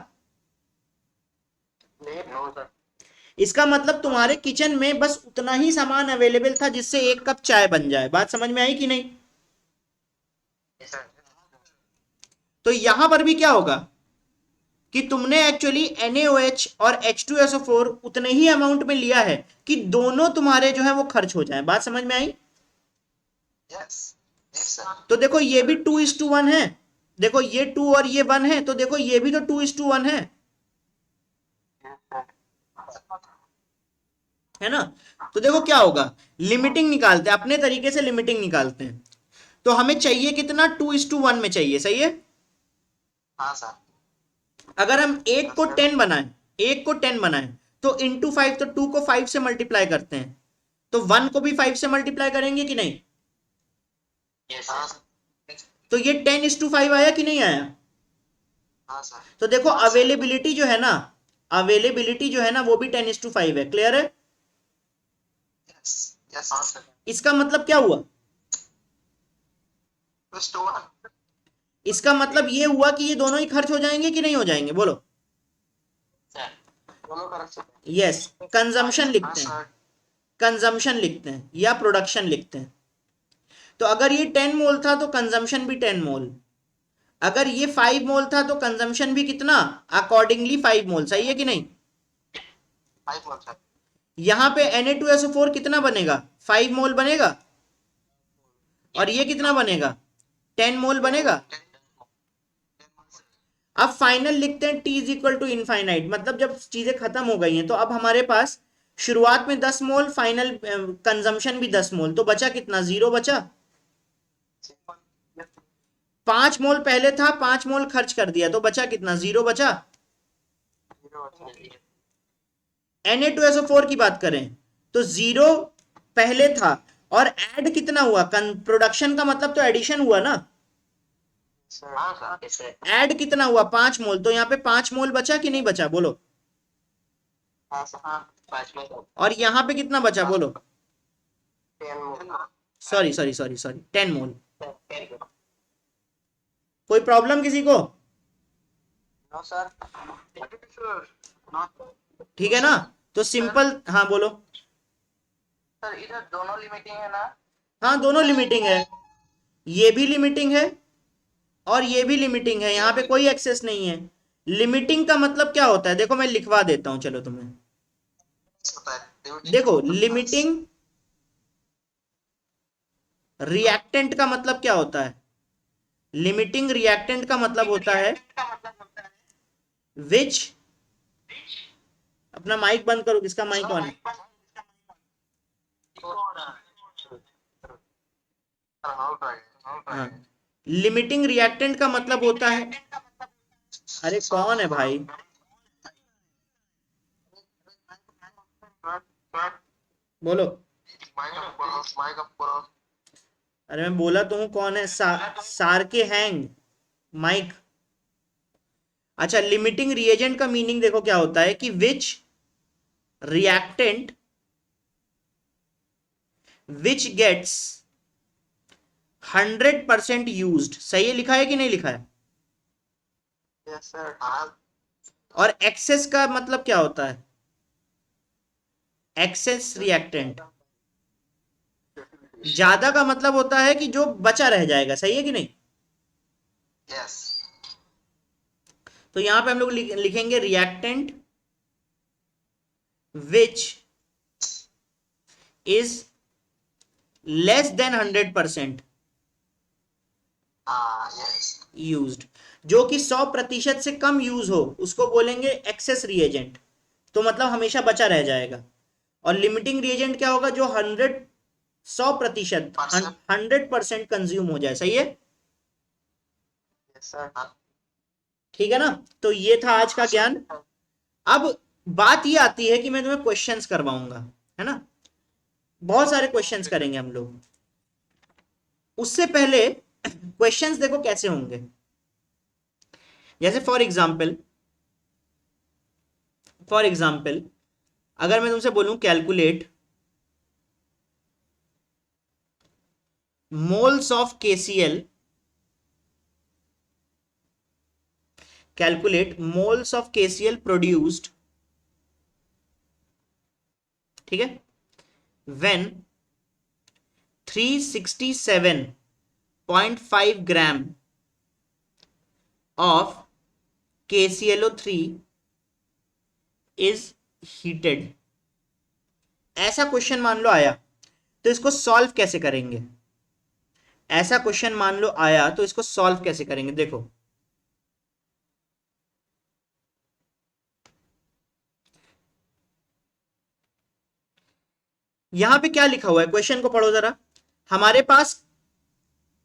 No sir. इसका मतलब तुम्हारे किचन में बस उतना ही सामान अवेलेबल था जिससे 1 कप चाय बन जाए। बात समझ में आई कि नहीं? तो यहां पर भी क्या होगा कि तुमने एक्चुअली NaOH और H2SO4 उतने ही अमाउंट में लिया है कि दोनों तुम्हारे जो है वो खर्च हो जाए। बात समझ में आई? तो देखो ये भी 2:1 है, देखो ये 2 और ये 1 है, तो देखो ये भी तो 2:1 है। है ना। तो देखो क्या होगा, लिमिटिंग निकालते हैं अपने तरीके से, लिमिटिंग निकालते हैं। तो हमें चाहिए कितना, 2:1 में चाहिए, सही है। हाँ सर। अगर हम एक यस को सर। 10 बनाएं, एक को 10 बनाएं, तो इंटू 5, तो 2 को 5 से मल्टीप्लाई करते हैं, तो 1 को भी 5 से मल्टीप्लाई करेंगे कि नहीं। Yes sir. तो ये 10:5 आया कि नहीं आया। हाँ सर। तो देखो हाँ सर। अवेलेबिलिटी जो है ना, अवेलेबिलिटी जो है ना वो भी 10:5 है, क्लियर है। यस यस हाँ सर। इसका मतलब क्या हुआ, प्लस 2 1। इसका मतलब ये हुआ कि ये दोनों ही खर्च हो जाएंगे कि नहीं हो जाएंगे, बोलो। सर दोनों करेक्ट सर। यस, कंजम्पशन हाँ लिखते हैं, सर। कंजम्पशन लिखते हैं या प्रोडक्शन लिखते हैं। तो अगर ये 10 मोल था तो कंजम्पशन भी 10 मोल, अगर ये 5 मोल था तो कंजम्पशन भी कितना, अकॉर्डिंगली 5 मोल, सही है कि नहीं। 5 1 सर। यहां पे Na2SO4 कितना बनेगा, 5 मोल बनेगा, और ये कितना बनेगा, 10 मोल बनेगा। अब फाइनल लिखते हैं, T is equal to infinite, मतलब जब चीजें खत्म हो गई हैं तो अब हमारे पास शुरुआत में 10 मोल, फाइनल कंजम्पशन भी 10 मोल, तो बचा कितना, 0 बचा। 5 मोल पहले था, 5 मोल खर्च कर दिया, तो बचा कितना, 0 बचा। Na2SO4 की बात करें तो 0 पहले था, और ऐड कितना हुआ, प्रोडक्शन का मतलब तो एडिशन हुआ ना, हाँ सर। ऐड कितना हुआ, 5 मोल, तो यहाँ पे 5 मोल बचा कि नहीं बचा, बोलो। हाँ सर। हाँ 5 में और यहाँ पे कितना बचा, बोलो। 10 सॉरी सॉरी सॉरी सॉरी, 10 मोल। 10। कोई प्रॉब्लम किसी को, नो सर। सर नो ठीक है ना। तो सिंपल, हाँ बोलो। सर इधर दोनों लिमिटिंग है ना। हाँ दोनों लिमिटिंग है, ये भी लिमिटिंग है और ये भी लिमिटिंग है, यहाँ पे कोई एक्सेस नहीं है। लिमिटिंग का मतलब क्या होता है, देखो मैं लिखवा देता हूँ, चलो तुम्हें। होता है लिमिटिंग का देखो मतलब लिमिटिंग रिएक्टेंट का मतलब क्या होता है, लिमिटिंग रिएक्टेंट का मतलब होता है विच, अपना माइक बंद करो, किसका माइक ऑन है। हाँ, लिमिटिंग रिएक्टेंट का मतलब होता है, अरे कौन है भाई, बोलो। अरे मैं बोला तो हूँ, कौन है, सार के हैंग माइक। अच्छा, लिमिटिंग रिएजेंट का मीनिंग देखो क्या होता है कि विच रिएक्टेंट विच गेट्स 100% यूज्ड, सही है, लिखा है कि नहीं लिखा है। Yes sir. और एक्सेस का मतलब क्या होता है, एक्सेस रिएक्टेंट, ज्यादा का मतलब होता है कि जो बचा रह जाएगा, सही है कि नहीं। यस तो यहां पे हम लोग लिखेंगे reactant which is less than 100% yes used, जो कि 100% से कम यूज हो उसको बोलेंगे एक्सेस रिएजेंट, तो मतलब हमेशा बचा रह जाएगा। और लिमिटिंग रिएजेंट क्या होगा, जो 100% 100% कंज्यूम हो जाए, सही है। Yes sir. ठीक है ना। तो ये था आज का ज्ञान। अब बात ये आती है कि मैं तुम्हें क्वेश्चंस करवाऊंगा, है ना, बहुत सारे क्वेश्चंस करेंगे हम लोग। उससे पहले क्वेश्चंस देखो कैसे होंगे, जैसे फॉर एग्जाम्पल अगर मैं तुमसे बोलूं calculate moles of KCl, calculate moles of KCl produced, ठीक है, when 367.5 gram of KClO3 is heated. ऐसा क्वेश्चन मान लो आया, तो इसको सॉल्व कैसे करेंगे, ऐसा क्वेश्चन मान लो आया तो इसको सॉल्व कैसे करेंगे, देखो। यहां पे क्या लिखा हुआ है, क्वेश्चन को पढ़ो जरा। हमारे पास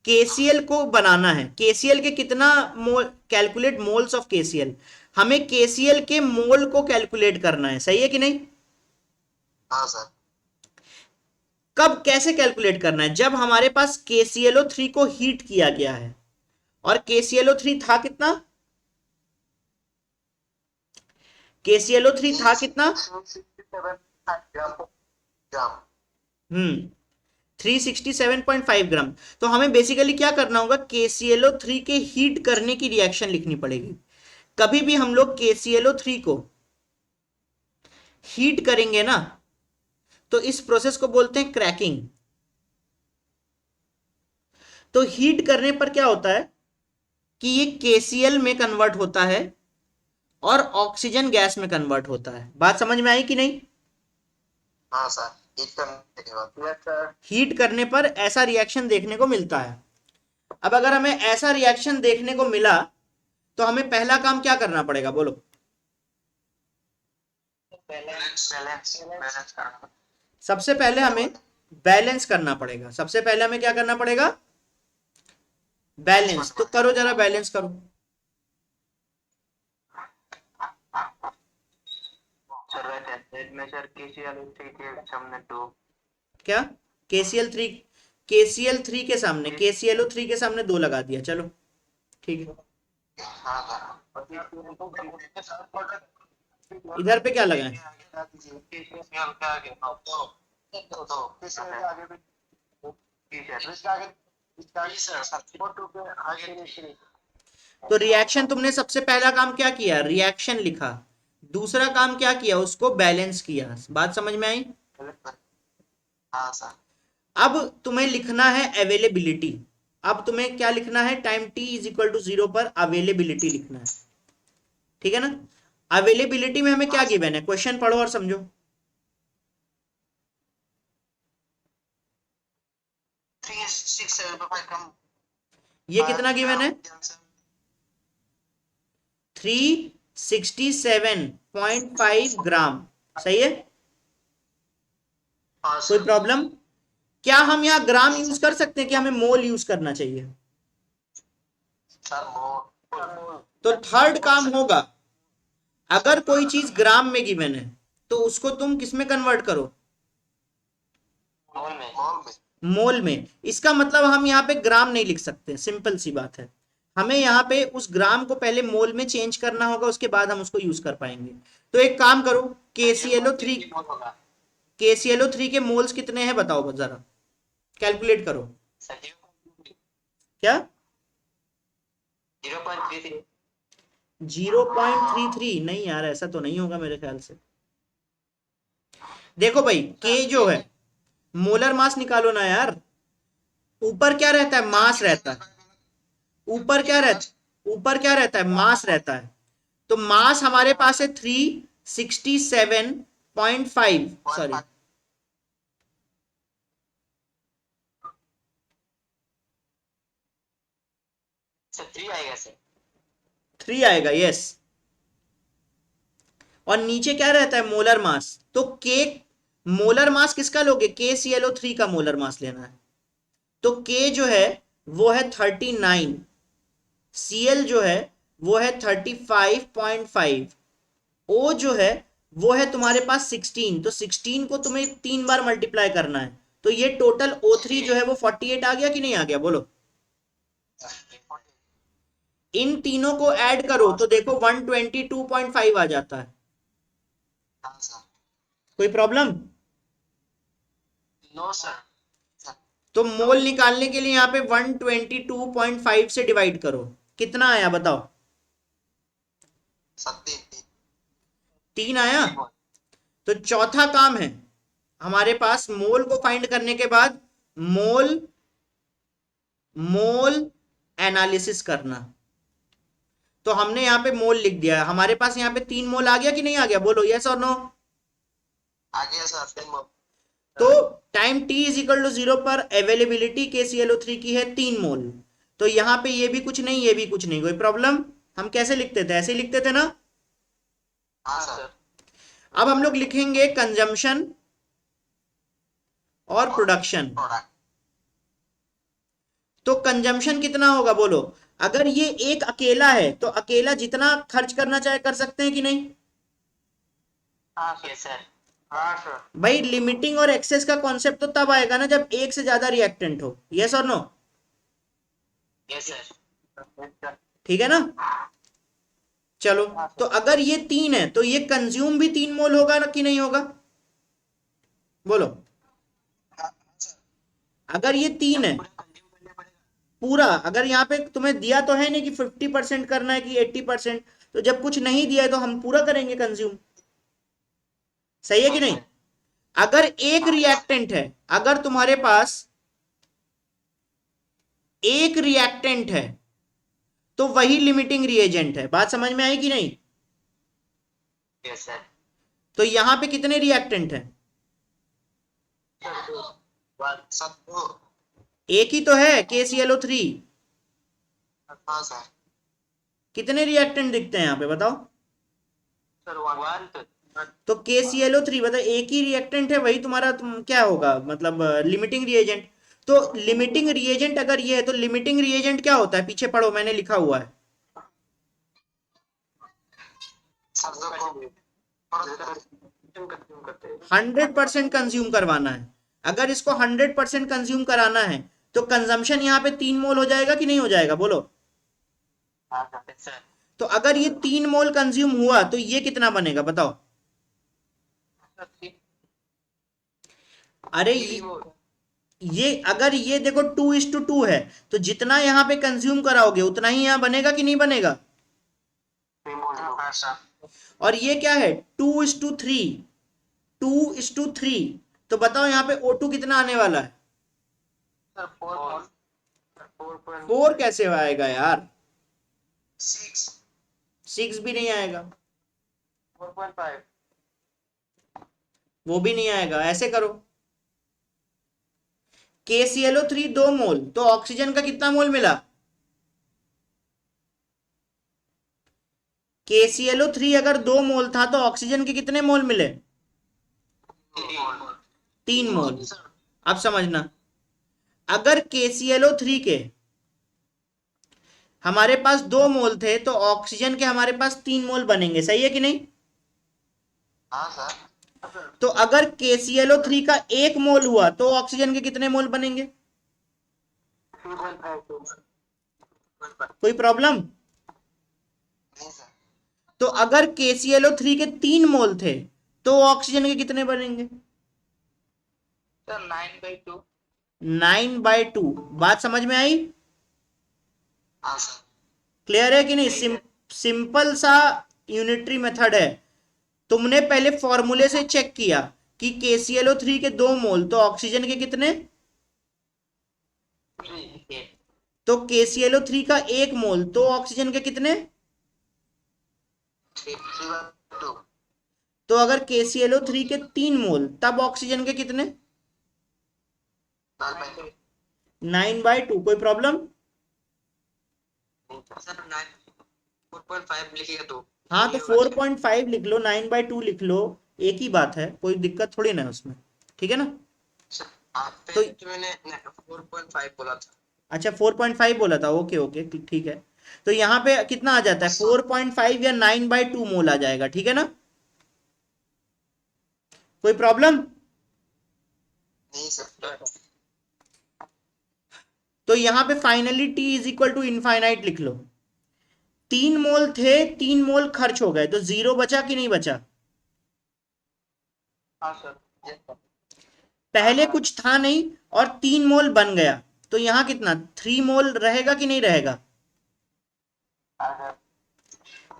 केसीएल को बनाना है, केसीएल के कितना मोल, कैलकुलेट मोल्स ऑफ केसीएल, हमें केसीएल के मोल को कैलकुलेट करना है, सही है कि नहीं? हाँ सर। कब कैसे कैलकुलेट करना है, जब हमारे पास KClO3 को हीट किया गया है, और KClO3 था कितना, KClO3 था कितना, 367.5 ग्राम। तो हमें बेसिकली क्या करना होगा, KClO3 के हीट करने की रिएक्शन लिखनी पड़ेगी। कभी भी हम लोग KClO3 को हीट करेंगे ना, तो इस प्रोसेस को बोलते हैं क्रैकिंग। तो हीट करने पर क्या होता है कि ये KCl में कन्वर्ट होता है और ऑक्सीजन गैस में कन्वर्ट होता है। बात समझ में आई कि नहीं? हाँ सर, हीट करने के बाद हीट करने पर ऐसा रिएक्शन देखने को मिलता है। अब अगर हमें ऐसा रिएक्शन देखने को मिला, तो हमें पहला काम क्या करना पड़ेगा, बोलो। बैलेंस बैलेंस बैलेंस करना। सबसे पहले हमें बैलेंस करना पड़ेगा, सबसे पहले हमें क्या करना पड़ेगा, बैलेंस। तो करो जरा, बैलेंस करो। सर दैट में सर KClO3 के सामने 2। क्या, KCl3, KCl3 के सामने, KClO3 के सामने 2 लगा दिया, चलो ठीक है। हाँ सर। इधर पे क्या लगाएं, KCl के आगे KCl के आगे भी इसके आगे तो रिएक्शन तुमने सबसे पहला काम क्या किया, रिएक्शन लिखा। दूसरा काम क्या किया, उसको बैलेंस किया। बात समझ में आई? हाँ सर। अब तुम्हें लिखना है अवेलेबिलिटी। अब तुम्हें क्या लिखना है, time t is equal to 0 पर अवेलेबिलिटी लिखना है, ठीक है ना? अवेलेबिलिटी में हमें क्या गिवन है, क्वेश्चन पढ़ो और समझो। 367.5 ग्राम। ये कितना गिवन है, 367.5 ग्राम, सही है? हाँ कोई सर। प्रॉब्लम? क्या हम यहाँ ग्राम यूज कर सकते हैं कि हमें मोल यूज करना चाहिए? सर मोल। तो थर्ड काम होगा, अगर कोई चीज ग्राम में गिवन है तो उसको तुम किस में कन्वर्ट करो, मोल में। मोल में। मोल में। इसका मतलब हम यहाँ पे ग्राम नहीं लिख सकते, सिंपल सी बात है। हमें यहाँ पे उस ग्राम को पहले मोल में चेंज करना होगा, उसके बाद हम उसको यूज कर पाएंगे। तो एक काम करो, KClO3, KClO3 के मोल्स कितने हैं बताओ जरा, कैलकुलेट करो। क्या, 0.33। 0.33? नहीं यार, ऐसा तो नहीं होगा मेरे ख्याल से। देखो भाई, K जो है, मोलर मास निकालो ना यार। ऊपर क्या रहता है, मास रहता है। ऊपर क्या रहता, ऊपर क्या रहता है, मास रहता है। तो मास हमारे पास है 367.5, सॉरी, सर 3 आएगा सर। 3 आएगा, यस। और नीचे क्या रहता है, मोलर मास। तो के, मोलर मास किसका लोगे, KClO3 का मोलर मास लेना है। तो K जो है वो है 39, Cl जो है वो है 35.5, O जो है वो है तुम्हारे पास 16। तो 16 को तुम्हें 3 बार मल्टीप्लाई करना है। तो ये टोटल O3 जो है वो 48 आ गया कि नहीं आ गया, बोलो। इन तीनों को ऐड करो तो देखो 122.5 आ जाता है। हाँ सर। कोई प्रॉब्लम? No sir. तो मोल निकालने के लिए यहाँ पे 122.5 से डिवाइड करो, कितना आया बताओ, 3 आया। तो चौथा काम है हमारे पास, मोल को फाइंड करने के बाद मोल, मोल एनालिसिस करना। तो हमने यहाँ पे मोल लिख दिया, हमारे पास यहाँ पे 3 मोल आ गया कि नहीं आ गया, बोलो यस और नो। आ गया सर। तो time t is equal to 0 पर अवेलेबिलिटी KClO3 की है 3 मोल। तो यहाँ पे ये भी कुछ नहीं, ये भी कुछ नहीं, कोई प्रॉब्लम? हम कैसे लिखते थे, ऐसे ही लिखते थे ना। हाँ सर। अब हम लोग लिखेंगे कंजम्पशन और प्रोडक्शन। प्रोडक्ट। तो कंजम्पशन कितना होगा बोलो? अगर ये एक अकेला है तो अकेला जितना खर्च करना चाहे कर सकते हैं कि नहीं? हाँ सर। हाँ सर। भाई लिमिटिंग और एक्सेस का कॉन्सेप्ट तो तब आएगा ना जब एक से ज्यादा रिएक्टेंट हो। यस और नो? Yes sir. ठीक है ना? चलो, तो अगर ये 3 है तो ये कंज्यूम भी 3 मोल होगा ना कि नहीं होगा? बोलो। अगर ये 3 है पूरा कंज्यूम करना पड़ेगा। पूरा, अगर यहाँ पे तुम्हें दिया तो है नहीं कि 50% करना है कि 80%, तो जब कुछ नहीं दिया है तो हम पूरा करेंगे कंज्यूम। सही है कि नहीं? अगर एक रिएक्टेंट है, अगर तुम्हारे पास एक रिएक्टेंट है तो वही लिमिटिंग रिएजेंट है। बात समझ में आई कि नहीं? Yes sir. तो यहां पे कितने रिएक्टेंट हैं? सर एक ही तो है, KClO3। हाँ सर। कितने रिएक्टेंट दिखते हैं यहां पे बताओ? Sir one. तो KClO3 मतलब एक ही रिएक्टेंट है, वही तुम्हारा क्या होगा मतलब लिमिटिंग रिएजेंट। तो लिमिटिंग रिएजेंट अगर ये है तो लिमिटिंग रिएजेंट क्या होता है? पीछे पढ़ो, मैंने लिखा हुआ है। सर कंज्यूम करते हैं। 100% कंज्यूम करवाना है। अगर इसको 100% कंज्यूम कराना है तो कंजम्पशन यहाँ पे 3 मोल हो जाएगा कि नहीं हो जाएगा बोलो? हाँ सर। तो अगर ये 3 मोल कंज्यूम हुआ तो ये कितना बनेगा बताओ? अरे ये अगर ये देखो 2:2 है तो जितना यहाँ पे कंज्यूम कराओगे उतना ही यहाँ बनेगा कि नहीं बनेगा? हाँ सर। और ये क्या है? 2:3। 2:3। तो बताओ यहाँ पे O2 कितना आने वाला है? सर 4.6। 4 कैसे आएगा यार? 6 भी नहीं आएगा। 4.5। वो भी नहीं आएगा। ऐसे करो, KClO3 2 मोल तो ऑक्सीजन का कितना मोल मिला? KClO3 अगर 2 मोल था तो ऑक्सीजन के कितने मोल मिले? 3 मोल। अब समझना, अगर KClO3 के हमारे पास 2 मोल थे तो ऑक्सीजन के हमारे पास 3 मोल बनेंगे। सही है कि नहीं? हाँ सर। तो अगर KClO3 का 1 मोल हुआ तो ऑक्सीजन के कितने मोल बनेंगे? 3.5। कोई प्रॉब्लम? नहीं सर। तो अगर KClO3 के 3 मोल थे तो ऑक्सीजन के कितने बनेंगे? सर 9/2। 9/2। बात समझ में आई? हाँ सर। क्लियर है कि नहीं? सिंपल सा यूनिटरी मेथड है। तुमने पहले फॉर्मूले से चेक किया कि KClO3 के 2 मोल तो ऑक्सीजन के कितने? तो KClO3 का 1 मोल तो ऑक्सीजन के कितने? 3/2। तो अगर KClO3 के 3 मोल तब ऑक्सीजन के कितने? 9/2। कोई प्रॉब्लम? सर 4.5 लिखिएगा तो। हाँ तो 4.5 लिख लो, 9/2 लिख लो, एक ही बात है, कोई दिक्कत थोड़ी ना है उसमें। ठीक है ना? आप तो पे मैंने 4.5 बोला था। अच्छा 4.5 बोला था, ओके ओके ठीक है। तो यहाँ पे कितना आ जाता है? 4.5 या 9/2 मोल आ जाएगा। ठीक है ना? कोई प्रॉब्लम? नहीं सर। तो यहाँ पे finally T is equal to infinite लिख लो। 3 मोल थे, 3 मोल खर्च हो गए तो 0 बचा कि नहीं बचा? हाँ सर। Yes sir. पहले कुछ था नहीं और 3 मोल बन गया तो यहाँ कितना 3 मोल रहेगा कि नहीं रहेगा? हाँ सर।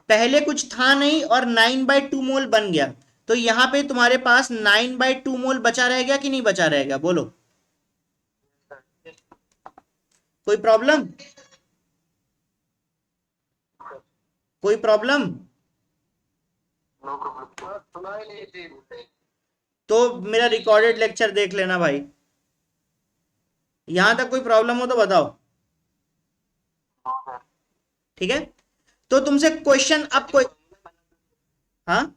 पहले कुछ था नहीं और 9/2 मोल बन गया तो यहाँ पे तुम्हारे पास 9/2 मोल बचा रहेगा कि नहीं बचा रहेगा बोलो? कोई प्रॉब्लम? कोई प्रॉब्लम? No problem. सुना ही नहीं थी। तो मेरा रिकॉर्डेड लेक्चर देख लेना भाई। यहां तक कोई प्रॉब्लम हो तो बताओ। ठीक है? तो तुमसे क्वेश्चन अब कोई, हाँ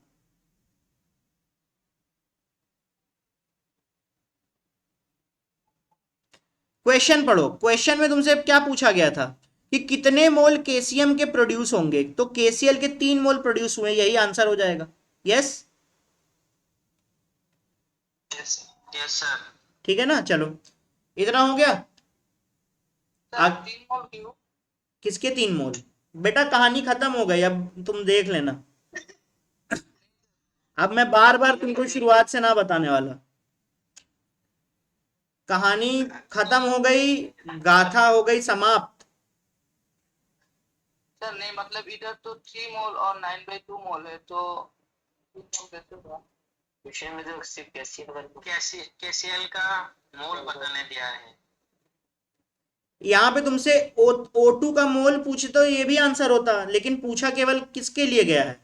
क्वेश्चन पढ़ो, क्वेश्चन में तुमसे क्या पूछा गया था कि कितने मोल केसीएम के प्रोड्यूस होंगे, तो केसीएल के 3 मोल प्रोड्यूस हुए, यही आंसर हो जाएगा। Yes yes yes sir. ठीक है ना, चलो इतना हो गया। सर 3 मोल क्यों? किसके 3 मोल? बेटा कहानी खत्म हो गई, अब तुम देख लेना। अब मैं बार बार तुमको शुरुआत से ना बताने वाला, कहानी खत्म हो गई, गाथा हो गई समाप्त। सर नहीं मतलब इधर तो 3 मोल और 9/2 मोल है, तो 3 मोल कैसे हुआ? क्वेश्चन में तो सिर्फ केसीएल का मोल बताने दिया है। यहाँ पे तुमसे O2 का मोल पूछे तो ये भी आंसर होता, लेकिन पूछा केवल किसके लिए गया है,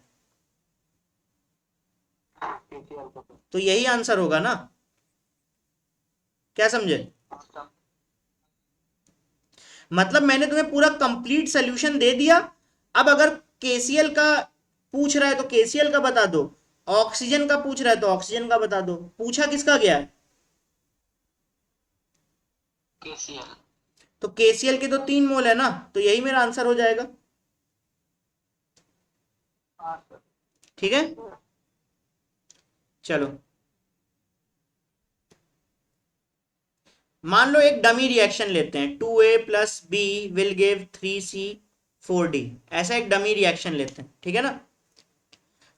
केसीएल का तो यही आंसर होगा ना। क्या समझे? तो मतलब मैंने तुम्हें पूरा कंप्लीट सोल्यूशन दे दिया। अब अगर केसीएल का पूछ रहा है तो केसीएल का बता दो, ऑक्सीजन का पूछ रहा है तो ऑक्सीजन का बता दो। पूछा किसका गया है? केसीएल। तो केसीएल के तो 3 मोल है ना, तो यही मेरा आंसर हो जाएगा। हाँ सर। ठीक है, चलो मान लो एक डमी रिएक्शन लेते हैं, 2A plus B will give 3C4D, ऐसा एक डमी रिएक्शन लेते हैं, ठीक है ना।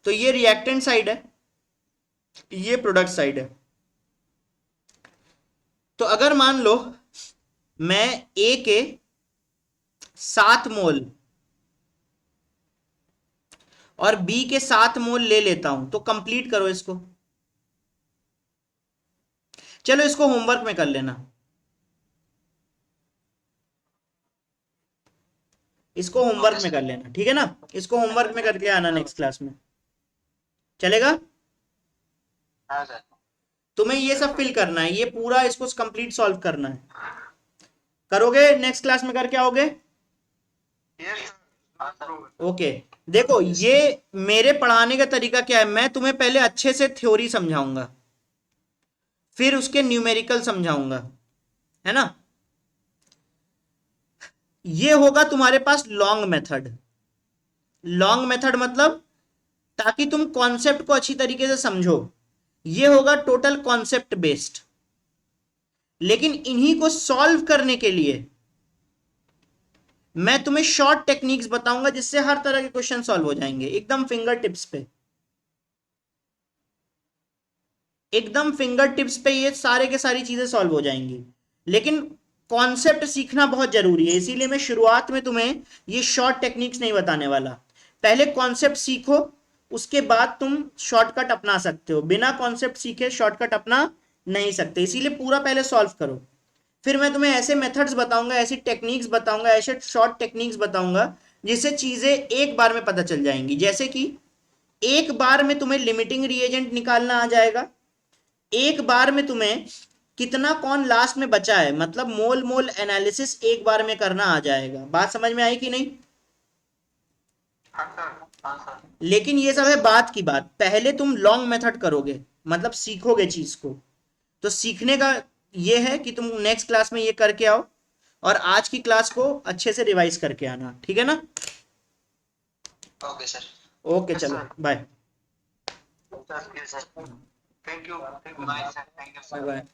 तो ये रिएक्टेंट साइड है, ये प्रोडक्ट साइड है। तो अगर मान लो मैं ए के 7 मोल और बी के 7 मोल ले लेता हूं, तो कंप्लीट करो इसको। चलो इसको होमवर्क में कर लेना, इसको होमवर्क में कर लेना, ठीक है ना। इसको होमवर्क में करके आना नेक्स्ट क्लास में, चलेगा। हाँ सर। तुम्हें ये सब फिल करना है, ये पूरा इसको कंप्लीट सॉल्व करना है। करोगे? नेक्स्ट क्लास में करके आओगे? यस हाँ सर। ओके। देखो ये मेरे पढ़ाने का तरीका क्या है, मैं तुम्हें पहले अच्छे से थ्योरी समझाऊंगा, फिर उसके न्यूमेरिकल समझाऊंगा, है ना। ये होगा तुम्हारे पास लॉन्ग मेथड। लॉन्ग मेथड मतलब ताकि तुम कॉन्सेप्ट को अच्छी तरीके से समझो, ये होगा टोटल कॉन्सेप्ट बेस्ड। लेकिन इन्हीं को सॉल्व करने के लिए मैं तुम्हें शॉर्ट टेक्निक्स बताऊंगा, जिससे हर तरह के क्वेश्चन सॉल्व हो जाएंगे एकदम फिंगर टिप्स पे। एकदम फिंगर टिप्स पे ये सारे के सारी चीजें सॉल्व हो जाएंगी। लेकिन कॉन्सेप्ट सीखना बहुत जरूरी है, इसीलिए मैं शुरुआत में तुम्हें ये शॉर्ट टेक्निक्स नहीं बताने वाला। पहले कॉन्सेप्ट सीखो, उसके बाद तुम शॉर्टकट अपना सकते हो। बिना कॉन्सेप्ट सीखे शॉर्टकट अपना नहीं सकते, इसीलिए पूरा पहले सॉल्व करो। फिर मैं तुम्हें ऐसे मेथड्स बताऊंगा, ऐसी टेक्निक्स बताऊंगा, ऐसे शॉर्ट टेक्निक्स बताऊंगा जिससे चीजें एक बार में पता चल जाएंगी। जैसे कि एक बार में तुम्हें लिमिटिंग रिएजेंट निकालना आ जाएगा, एक बार में तुम्हें कितना कौन लास्ट में बचा है, मतलब मोल मोल एनालिसिस एक बार में करना आ जाएगा। बात समझ में आई कि नहीं? हाँ सर। हाँ सर। लेकिन ये सब है बात की बात, पहले तुम लॉन्ग मेथड करोगे, मतलब सीखोगे चीज को। तो सीखने का ये है कि तुम नेक्स्ट क्लास में ये करके आओ, और आज की क्लास को अच्छे से रिवाइज करके आना, ठीक है ना। Okay sir. ओके Yes, चलो sir. Bye. Yes, sir. Thank you. Thank you. Bye, sir. Thank you, bye sir. Bye.